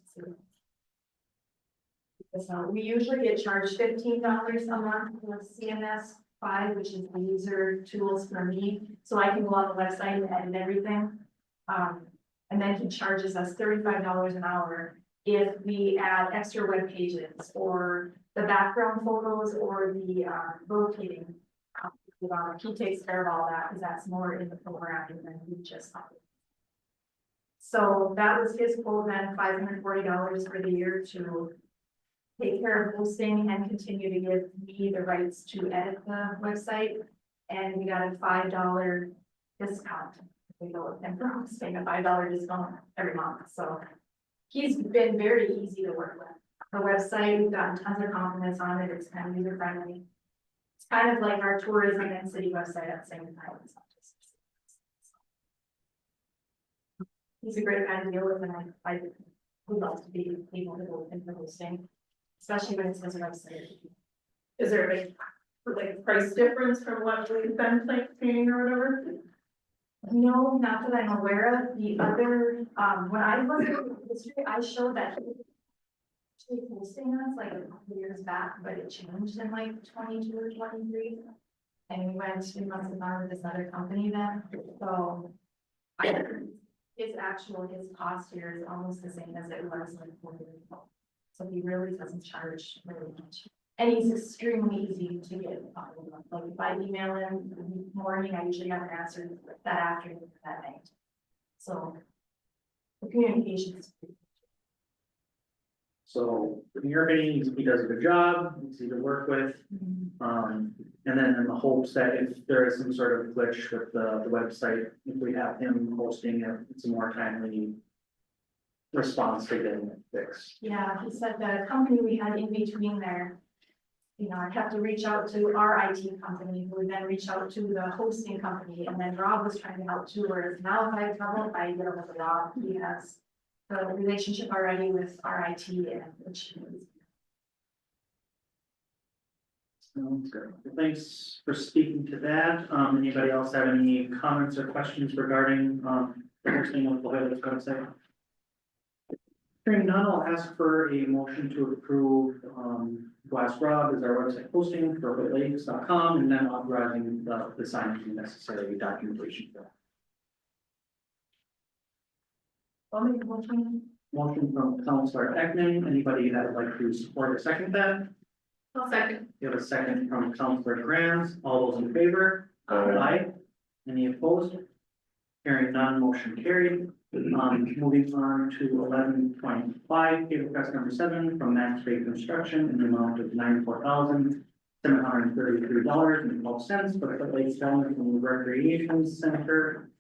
we usually get charged $15 a month for CMS 5, which is the user tools for me, so I can go on the website and edit everything. And then he charges us $35 an hour if we add extra web pages or the background photos or the locating. He takes care of all that because that's more in the programming than we just. So that was his quote, then $540 for the year to take care of hosting and continue to give me the rights to edit the website. And we got a $5 discount. We go with him for hosting, a $5 discount every month, so. He's been very easy to work with. The website, we've gotten tons of compliments on it, it's kind of user friendly. It's kind of like our tourism and city website at the same time. It's not just- He's a great guy to deal with, and I would love to be able to go with him for hosting, especially when it's his website. Is there a big, like, price difference from what we've been paying or whatever? No, not that I'm aware of. The other, when I looked at the history, I showed that he actually hosting us like a couple of years back, but it changed in like 22 or 23. And we must have gone with this other company then, so his cost here is almost the same as it was like 4 years ago. So he really doesn't charge very much. And he's extremely easy to get. Like if I email him in the morning, I usually have an answer that afternoon, or that night. So the communication is. So in your opinion, he does a good job, he's easy to work with. And then in the hopes that if there is some sort of glitch with the website, if we have him hosting it, it's a more timely response to getting it fixed. Yeah, he said the company we had in between there, you know, I have to reach out to our IT company, who would then reach out to the hosting company, and then Rob was trying to help too, whereas now if I have trouble, if I get with Rob, he has the relationship already with our IT, and which is. Sounds good. Thanks for speaking to that. Anybody else have any comments or questions regarding, the hosting of the Hills website? Hearing none, I'll ask for a motion to approve, Glass Rob as our website hosting for hoylakes.com, and then authorizing the signing of necessary documentation for that. I'll make a motion. Motion from Counselor Ekman. Anybody that would like to support or second that? I'll second. We have a second from Counselor Grant. All those in favor? Aye. Any opposed? Hearing none, motion carried. Moving on to 11.5, pay request number 7 from Max Bay Construction in the amount of $94,733.12 for the Lakes Valley from the Recreation Center.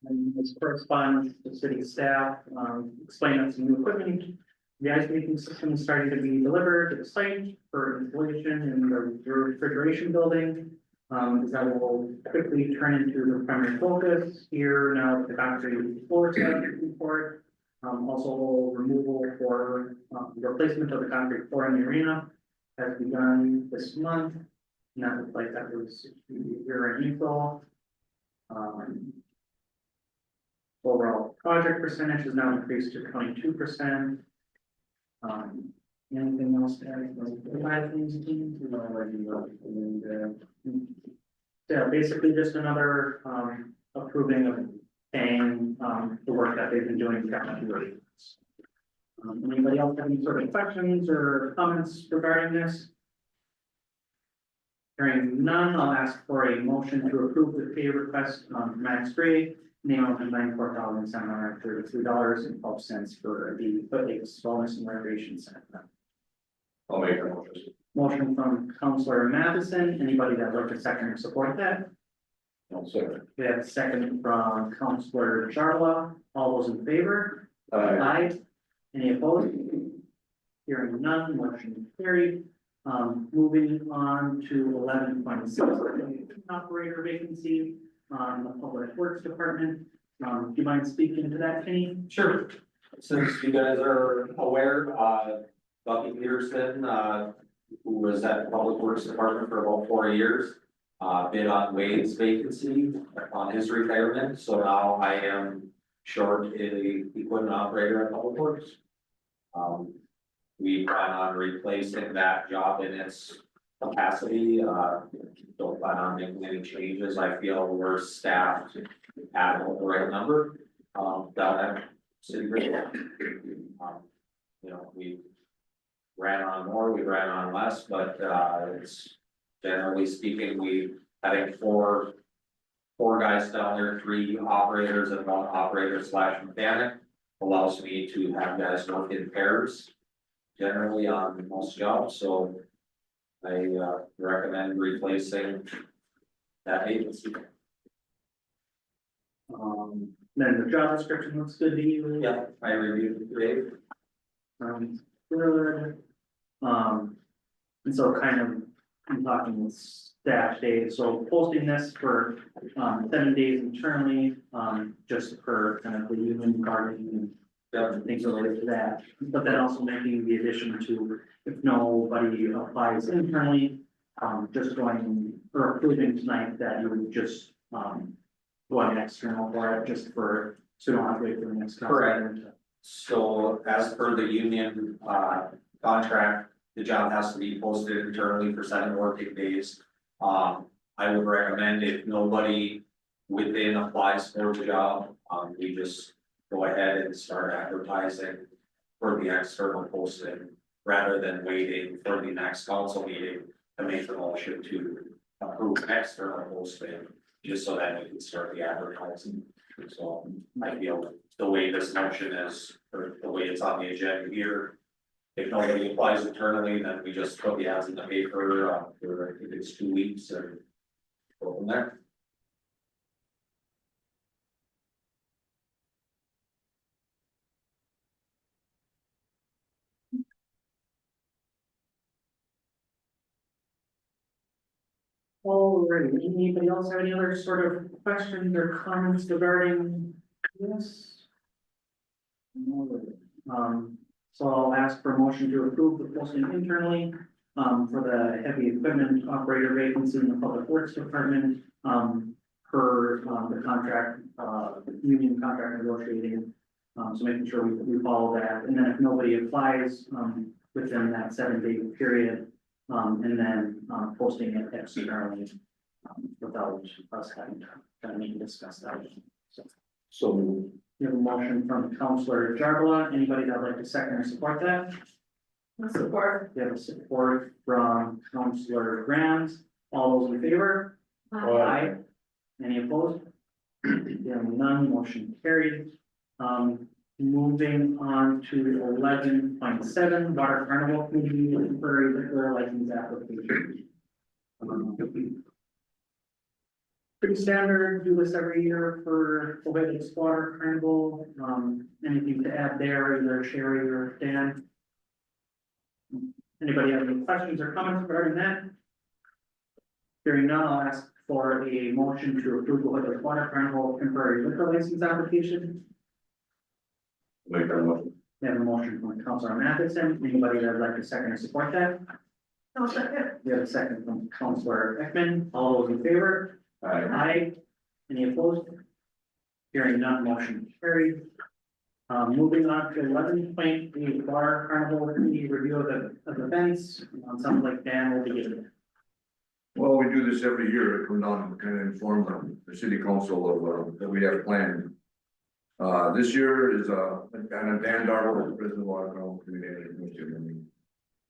And this corresponds to city staff, explaining some new equipment. The ice making system is starting to be delivered to the site for installation in the refrigeration building. That will quickly turn into the primary focus here now that the concrete floor is report. Also removal for replacement of the concrete floor in the arena has begun this month. And that looked like that was here in April. Overall project percentage is now increased to 22%. Anything else to add? Yeah, basically just another approving of paying the work that they've been doing. Anybody else have any sort of questions or comments regarding this? Hearing none, I'll ask for a motion to approve the pay request from Max Gray. Name of $94,733.12 for the Lakes Wellness and Recreation Center. I'll make a motion. Motion from Counselor Matheson. Anybody that'd like to second or support that? I'll second. We have a second from Counselor Jarla. All those in favor? Aye. Any opposed? Hearing none, motion carried. Moving on to 11.6, operator vacancy on the Public Works Department. Do you mind speaking to that, Kenny? Sure. Since you guys are aware, Bucky Peterson, who was at the Public Works Department for about 4 years, bid on Wade's vacancy on his retirement, so now I am short a equipment operator at Public Works. We plan on replacing that job in its capacity, don't plan on making any changes. I feel we're staffed at the right number, down at City Bridge. You know, we ran on more, we ran on less, but, it's Generally speaking, we having four guys down there, 3 operators and 1 operator slash mechanic. Allows me to have guys work in pairs. Generally on most jobs, so. I recommend replacing that agency. Then the job description looks good to you. Yeah, I reviewed it today. Good. And so kind of, I'm talking with staff days, so posting this for, 7 days internally, just for kind of the union guarding and things related to that. But then also making the addition to, if nobody applies internally, just going, or approving tonight that you would just, go on external for it, just for, so you don't have to wait for the next. Correct. So as per the union contract, the job has to be posted internally for 7 working days. I would recommend if nobody within applies for the job, we just go ahead and start advertising for the external posting, rather than waiting for the next council meeting to make the motion to approve external posting, just so that we can start the advertising. So I feel the way this motion is, or the way it's on the agenda here, if nobody applies internally, then we just put the ads in the paper, for I think it's 2 weeks and go from there. Alright, anybody else have any other sort of questions or comments regarding this? So I'll ask for a motion to approve the posting internally, for the heavy equipment operator vacancy in the public works department, per, the contract, union contract negotiating. So making sure we follow that, and then if nobody applies, within that 7-day period, and then, posting it externally, without us having to kind of need to discuss that. So we have a motion from Councilor Jarvala. Anybody that would like to second or support that? Support. We have a support from Councilor Grant. All those in favor? Aye. Any opposed? We have none, motion carried. Moving on to 11.7, Water Carnival Committee temporary liquor license application. Pretty standard, do this every year for Oasis Water Carnival. Anything to add there, either Sherry or Dan? Anybody have any questions or comments regarding that? Hearing none, I'll ask for a motion to approve the Oasis Water Carnival temporary liquor license application. Make that motion. We have a motion from Councilor Matheson. Anybody that would like to second or support that? I'll second. We have a second from Councilor Ekman. All those in favor? Aye. Any opposed? Hearing none, motion carried. Moving on to 11.8, Water Carnival Committee review of events. Sounds like Dan will be giving it. Well, we do this every year, it comes on to kind of inform the city council of, that we have planned. This year is, Dan Darrell, the president of the Water Carnival Committee.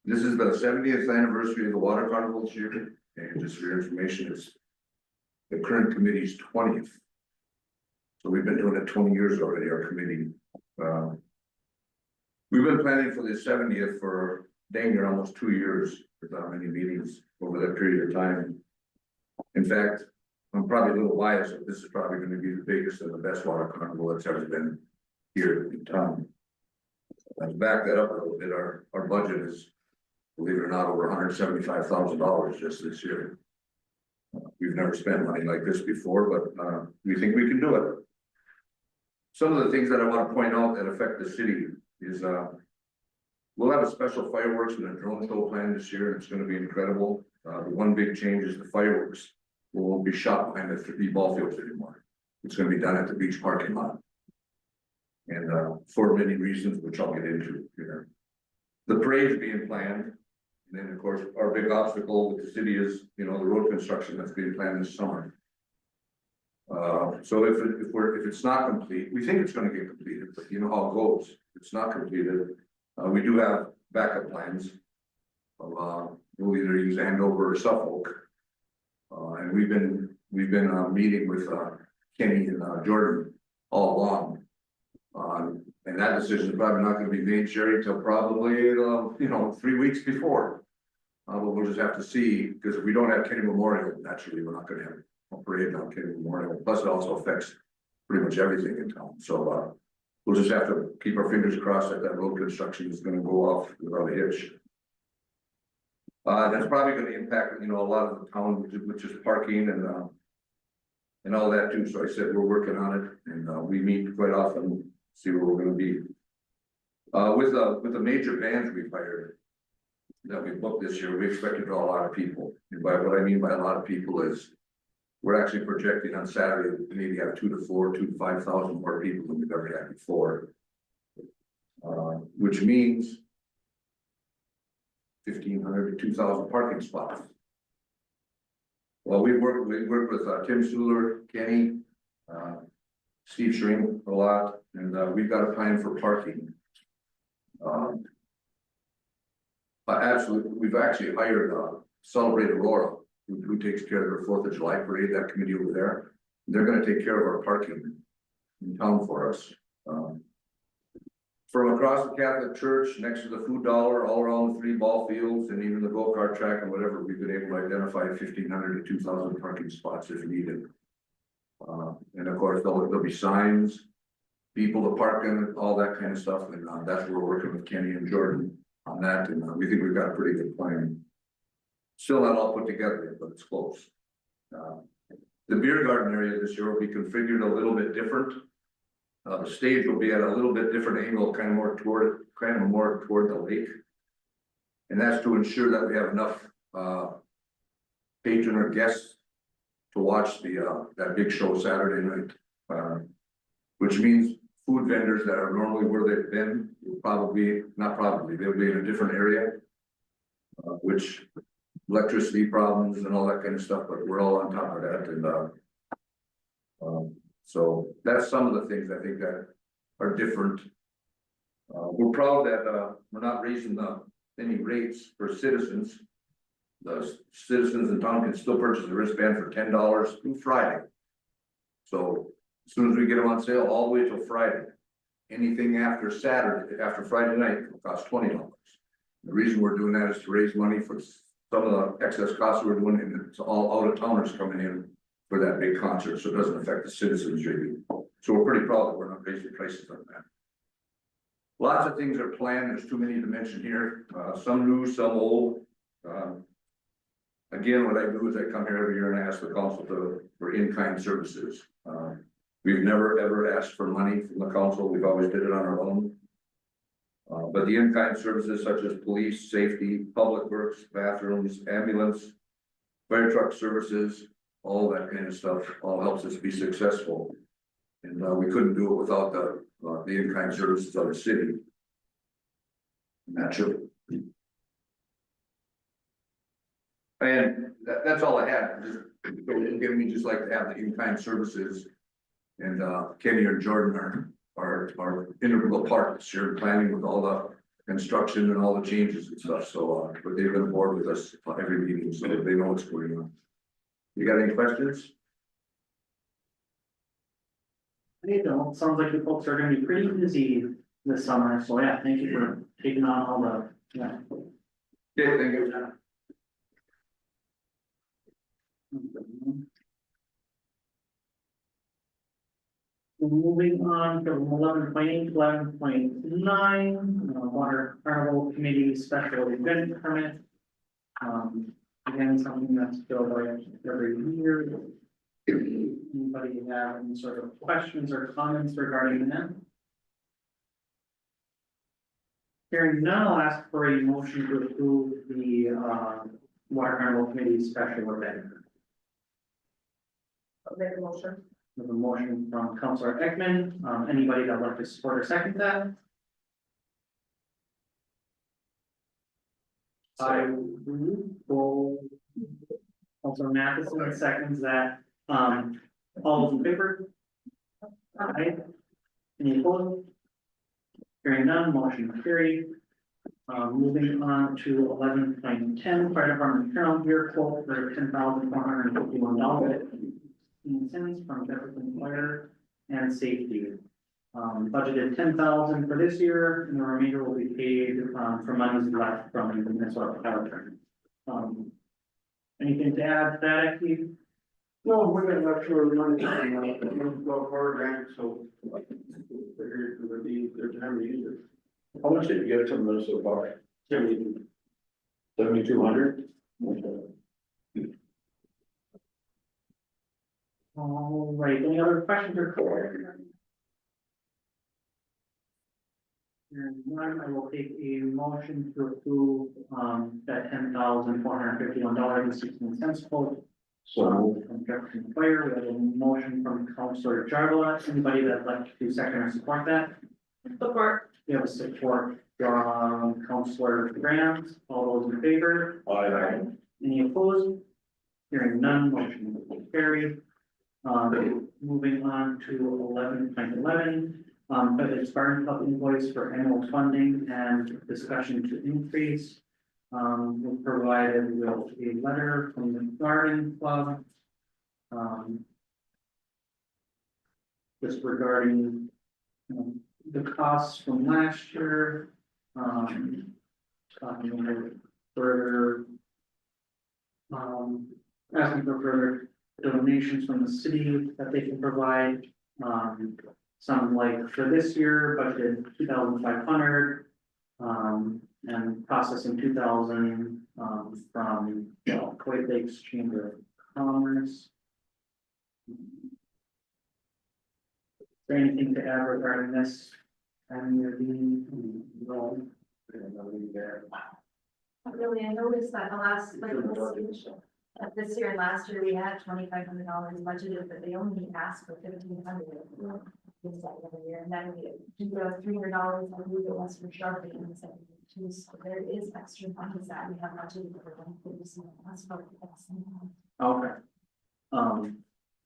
This is the 70th anniversary of the Water Carnival this year, and just for your information, it's the current committee's 20th. So we've been doing it 20 years already, our committee. We've been planning for the 70th for dang near almost 2 years without many meetings over that period of time. In fact, I'm probably a little biased, but this is probably going to be the biggest and the best water carnival that's ever been here in town. To back that up a little bit, our budget is, believe it or not, over $175,000 just this year. We've never spent money like this before, but we think we can do it. Some of the things that I want to point out that affect the city is we'll have a special fireworks and a drone show planned this year, and it's going to be incredible. The one big change is the fireworks won't be shot behind the 3 ball fields anymore. It's going to be done at the beach parking lot. And for many reasons, which I'll get into here. The parade's being planned. And then, of course, our big obstacle with the city is, the road construction that's being planned this summer. So if it's not complete, we think it's going to get completed, but you know how it goes. If it's not completed, we do have backup plans. We'll either use Andover or Suffolk And we've been meeting with, Kenny and, Jordan all along. And that decision is probably not gonna be made, Sherry, till probably, 3 weeks before. But we'll just have to see, because if we don't have Kenny Memorial, naturally, we're not gonna have a parade on Kenny Memorial, plus it also affects pretty much everything in town, so, we'll just have to keep our fingers crossed that that road construction is gonna go off without a hitch. That's probably gonna impact, a lot of the town, which is parking and all that too, so I said, we're working on it, and, we meet quite often, see where we're gonna be. With the major bands we've hired, that we booked this year, we expect to draw a lot of people, and by what I mean by a lot of people is, we're actually projecting on Saturday, we maybe have 2,000 to 5,000 more people than we've ever had before. Which means 1,500 to 2,000 parking spots. Well, we work with Tim Suler, Kenny, Steve Schring a lot, and we've got a plan for parking. Absolutely, we've actually hired Celebrate Aurora, who takes care of their 4th of July parade, that committee over there. They're gonna take care of our parking in town for us. From across the Catholic Church, next to the Food Dollar, all around the 3 ball fields, and even the go-kart track and whatever, we've been able to identify 1,500 to 2,000 parking spots if needed. And of course, there'll be signs, people to park in, all that kind of stuff, and that's where we're working with Kenny and Jordan on that, and we think we've got a pretty good plan. Still not all put together yet, but it's close. The beer garden area this year will be configured a little bit different. The stage will be at a little bit different angle, kind of more toward the lake. And that's to ensure that we have enough patron or guests to watch that big show Saturday night. Which means food vendors that are normally where they've been will they'll be in a different area. Which electricity problems and all that kind of stuff, but we're all on top of that, and so that's some of the things I think that are different. We're proud that we're not raising any rates for citizens. The citizens in town can still purchase a wristband for $10 through Friday. So as soon as we get them on sale, all the way till Friday. Anything after Friday night will cost $20. The reason we're doing that is to raise money for some of the excess costs we're doing, and it's all out of towners coming in for that big concert, so it doesn't affect the citizens really. So we're pretty proud that we're not raising prices on that. Lots of things are planned, there's too many to mention here, some new, some old. Again, what I do is I come here every year and ask the council for in-kind services. We've never ever asked for money from the council, we've always did it on our own. But the in-kind services such as police, safety, public works, bathrooms, ambulance, fire truck services, all that kind of stuff, all helps us be successful. And we couldn't do it without the in-kind services of the city. Naturally. And that's all I had. Again, we just like to have the in-kind services. And Kenny or Jordan are integral part this year, planning with all the construction and all the changes and stuff, so but they've been aboard with us every meeting, so they know what's going on. You got any questions? Hey, Bill, sounds like you folks are gonna be pretty busy this summer, so yeah, thank you for taking on all the, yeah. Yeah, thank you. Moving on to 11.8, 11.9, Water Carnival Committee Special Event Permit. Again, something that's filled out every year. Anybody have any sort of questions or comments regarding that? Hearing none, I'll ask for a motion to approve the Water Carnival Committee Special Event. I'll make a motion. We have a motion from Councilor Ekman. Anybody that'd like to support or second that? I will. Councilor Matheson seconds that. All those in favor? Aye. Any opposed? Hearing none, motion carried. Moving on to 11.10, fire department general gear quote for $10,451. From Jefferson Fire and Safety. Budgeted $10,000 for this year, and the remainder will be paid, from monies left from the Minnesota Powertrain. Anything to add to that, Keith? No, we're gonna have to run for a grant, so. Figured it would be their time to use it. How much did you get from Minnesota Power? 7,200? All right, any other questions or comments? Hearing none, I will take a motion to approve, that $10,451.16 quote. So, From Jefferson Fire, we have a motion from Counselor Jarvis. Anybody that'd like to second or support that? Support. We have a support from Counselor Grant. All those in favor? I, Any opposed? Hearing none, motion will carry. Moving on to 11.11, but it's Garden Club invoice for annual funding and discussion to increase. We provided with a letter from the Garden Club. Just regarding the costs from last year. Talking about further. Asking for further donations from the city that they can provide. Some like for this year budgeted 2,500. And processing 2,000 from Kuwait Lakes Chamber of Commerce. Is there anything to add regarding this? Really, I noticed that the last, this year and last year, we had $2,500 budgeted, but they only asked for $1,500. This every year, and then we do the $300, I believe it was for sharpening and $72. So there is extra funds that we have budgeted for them. That's what that's. Okay.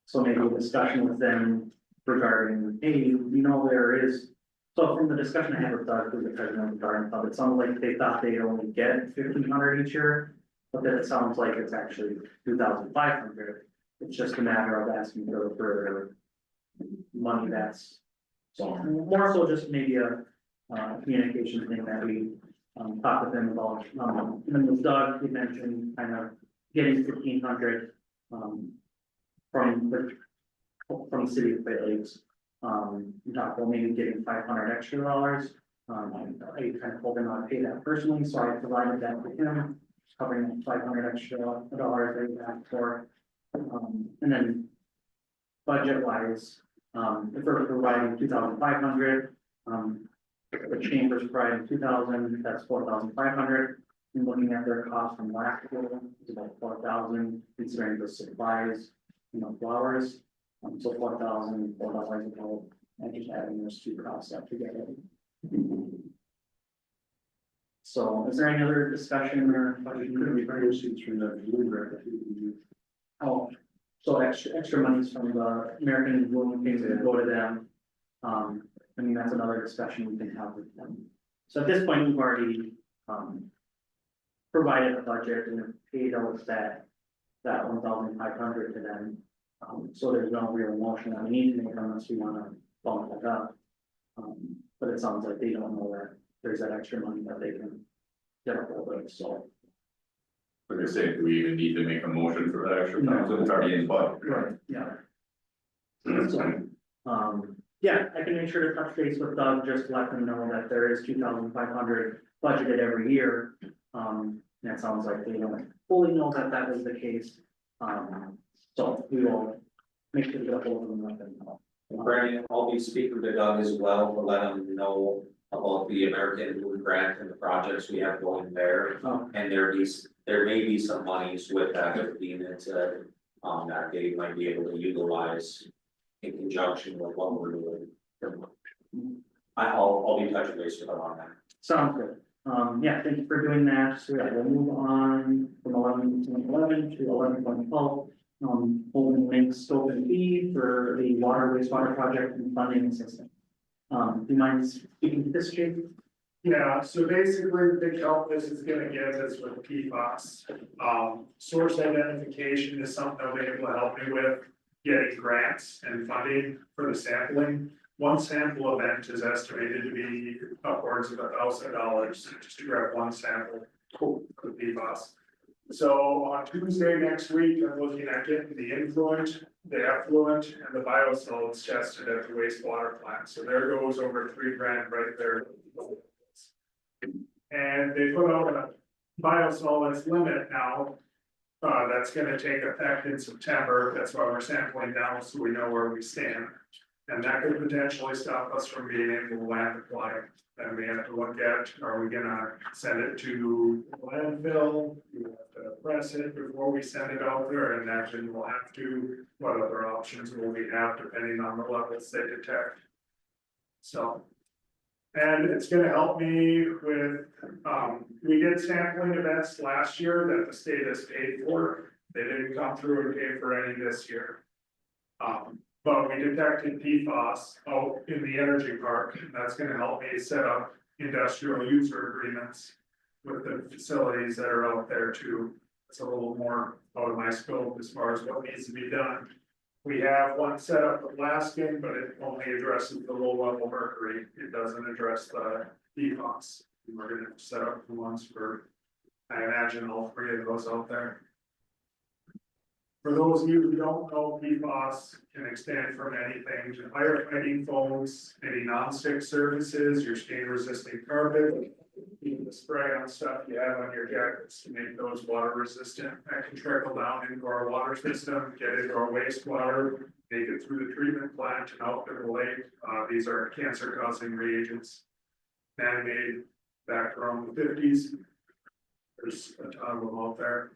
So maybe a discussion with them regarding, hey, there is. So from the discussion I had with Doug, who's the president of the Garden Club, it sounded like they thought they'd only get 1,500 each year. But then it sounds like it's actually 2,500. It's just a matter of asking for money that's. So more so just maybe a communication thing that we talked with them about. And then with Doug, he mentioned kind of getting 1,500 from the city of Great Lakes. We talked about maybe getting $500 extra. I kind of told him I'd pay that personally, so I provided that to him, covering $500 extra that he asked for. And then budget wise, if we're providing 2,500, the chamber's providing 2,000, that's 4,500. And looking at their cost from last year, it's about 4,000, considering the supplies, flowers. So 4,000, $4 about, and just adding those two costs up together. So is there any other discussion or? Could we proceed through that blue grant? Oh, so extra monies from the American Bloom things that go to them. I mean, that's another discussion we can have with them. So at this point, we've already provided a budget and have paid out that 1,500 to them. So there's no real motion that we need to make unless we want to bump that up. But it sounds like they don't know that there's that extra money that they can get a hold of, so. Like I say, do we even need to make a motion for that extra No. time, so it's already in the budget? Right, yeah. So, yeah, I can make sure to touch base with Doug, just to let them know that there is 2,500 budgeted every year. That sounds like they don't fully know that that is the case. So we will make sure to get a hold of them and let them know. Brandon, I'll be speaking to Doug as well to let him know about the American Bloom Grant and the projects we have going there. Oh. And there may be some monies with that being into, that they might be able to utilize in conjunction with what we're doing. I'll be touching base with them on that. Sounds good. Yeah, thank you for doing that. So yeah, we'll move on from 11.11 to 11.12. Holding link scope and fee for the water wastewater project and funding assistance. Do you mind speaking to this, Jake? Yeah, so basically, the big help this is gonna give is with PFAS. Source identification is something they'll be able to help me with, getting grants and funding for the sampling. One sample event is estimated to be upwards of $1,000 just to grab one sample for the PFAS. So on Tuesday next week, I'm looking at getting the influent, the effluent, and the biosolids tested at the wastewater plant, so there goes over $3,000 right there. And they put out a biosolids limit now. That's gonna take effect in September, that's why we're sampling now, so we know where we stand. And that could potentially stop us from being able to land apply. And we have to look at, are we gonna send it to landfill? We have to press it before we send it out there, and imagine we'll have to, what other options will we have depending on the levels they detect? So. And it's gonna help me with, we did sampling events last year that the state has paid for. They didn't come through and pay for any this year. But we detected PFAS out in the energy park, and that's gonna help me set up industrial user agreements with the facilities that are out there too. It's a little more out of my scope as far as what needs to be done. We have one set up with Laskin, but it only addresses the low level mercury. It doesn't address the PFAS. We're gonna set up the ones for, I imagine, all three of those out there. For those of you who don't know, PFAS can extend from anything to firefighting foams, any non-stick surfaces, your stain resistant carpet. Even the spray on stuff you have on your jackets to make those water resistant, that can trickle down into our water system, get into our wastewater. Make it through the treatment plant and out to the lake. These are cancer causing reagents. Man-made back around the 50s. There's a ton of them out there.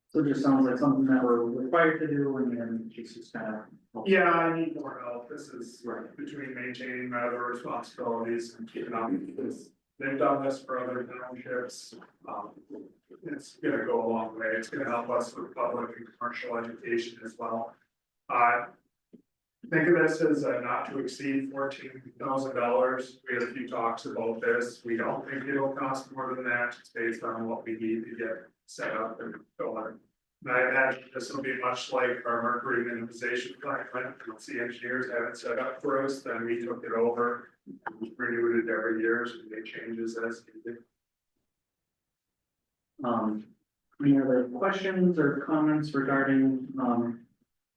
So it just sounds like something that we're required to do and then just kind of. Yeah, I need more help. This is Right. between maintaining my other responsibilities and keeping up with this. They've done this for other townships. It's gonna go a long way. It's gonna help us with public and commercial education as well. Think of this as a not to exceed $14,000. We had a few talks about this. We don't think it'll cost more than that. It's based on what we need to get set up and going. And I imagine this will be much like our mercury minimization plant, once the engineers have it set up for us, then we took it over. Renewed it every year, so we make changes as needed. Any other questions or comments regarding,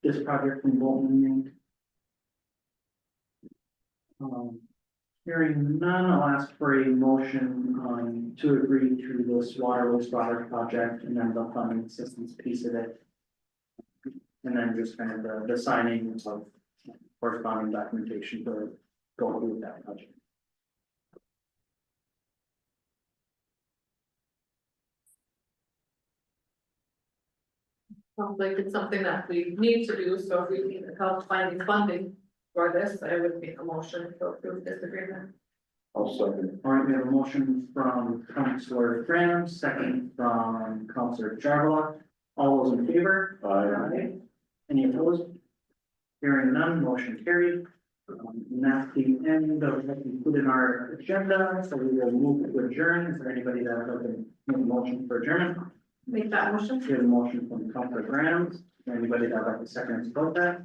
this project from Bolton? Inc? Hearing none, I'll ask for a motion, to agree to this wastewater project and then the funding assistance piece of it. And then just kind of the signing of corresponding documentation for going through with that project. Sounds like it's something that we need to do, so if we need help finding funding for this, I would make a motion to approve this agreement. I'll second. All right, we have a motion from Councilor Graham, second from Councilor Jarvala. All those in favor? Aye. Any opposed? Hearing none, motion carried. And that's the end of what's included in our agenda, so we will move to adjourn. Is there anybody that would like to make a motion for adjournment? Make that motion. We have a motion from Councilor Graham. Is there anybody that would like to second and support that?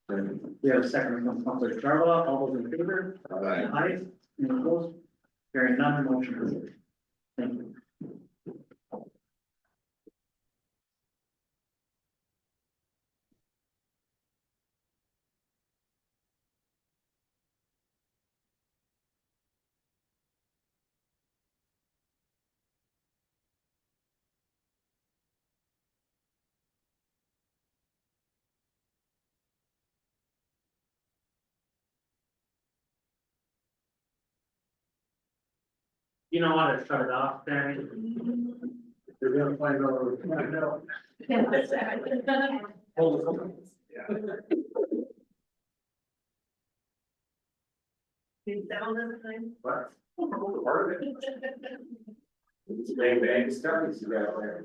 We have a second from Councilor Jarvala. All those in favor? Aye. Any opposed? Hearing none, motion carried. Thank you. You know how to shut it off, Danny? They're gonna find out. Find out. Yeah. Did that on the thing? Part of it. It's bang bang starts, you got there.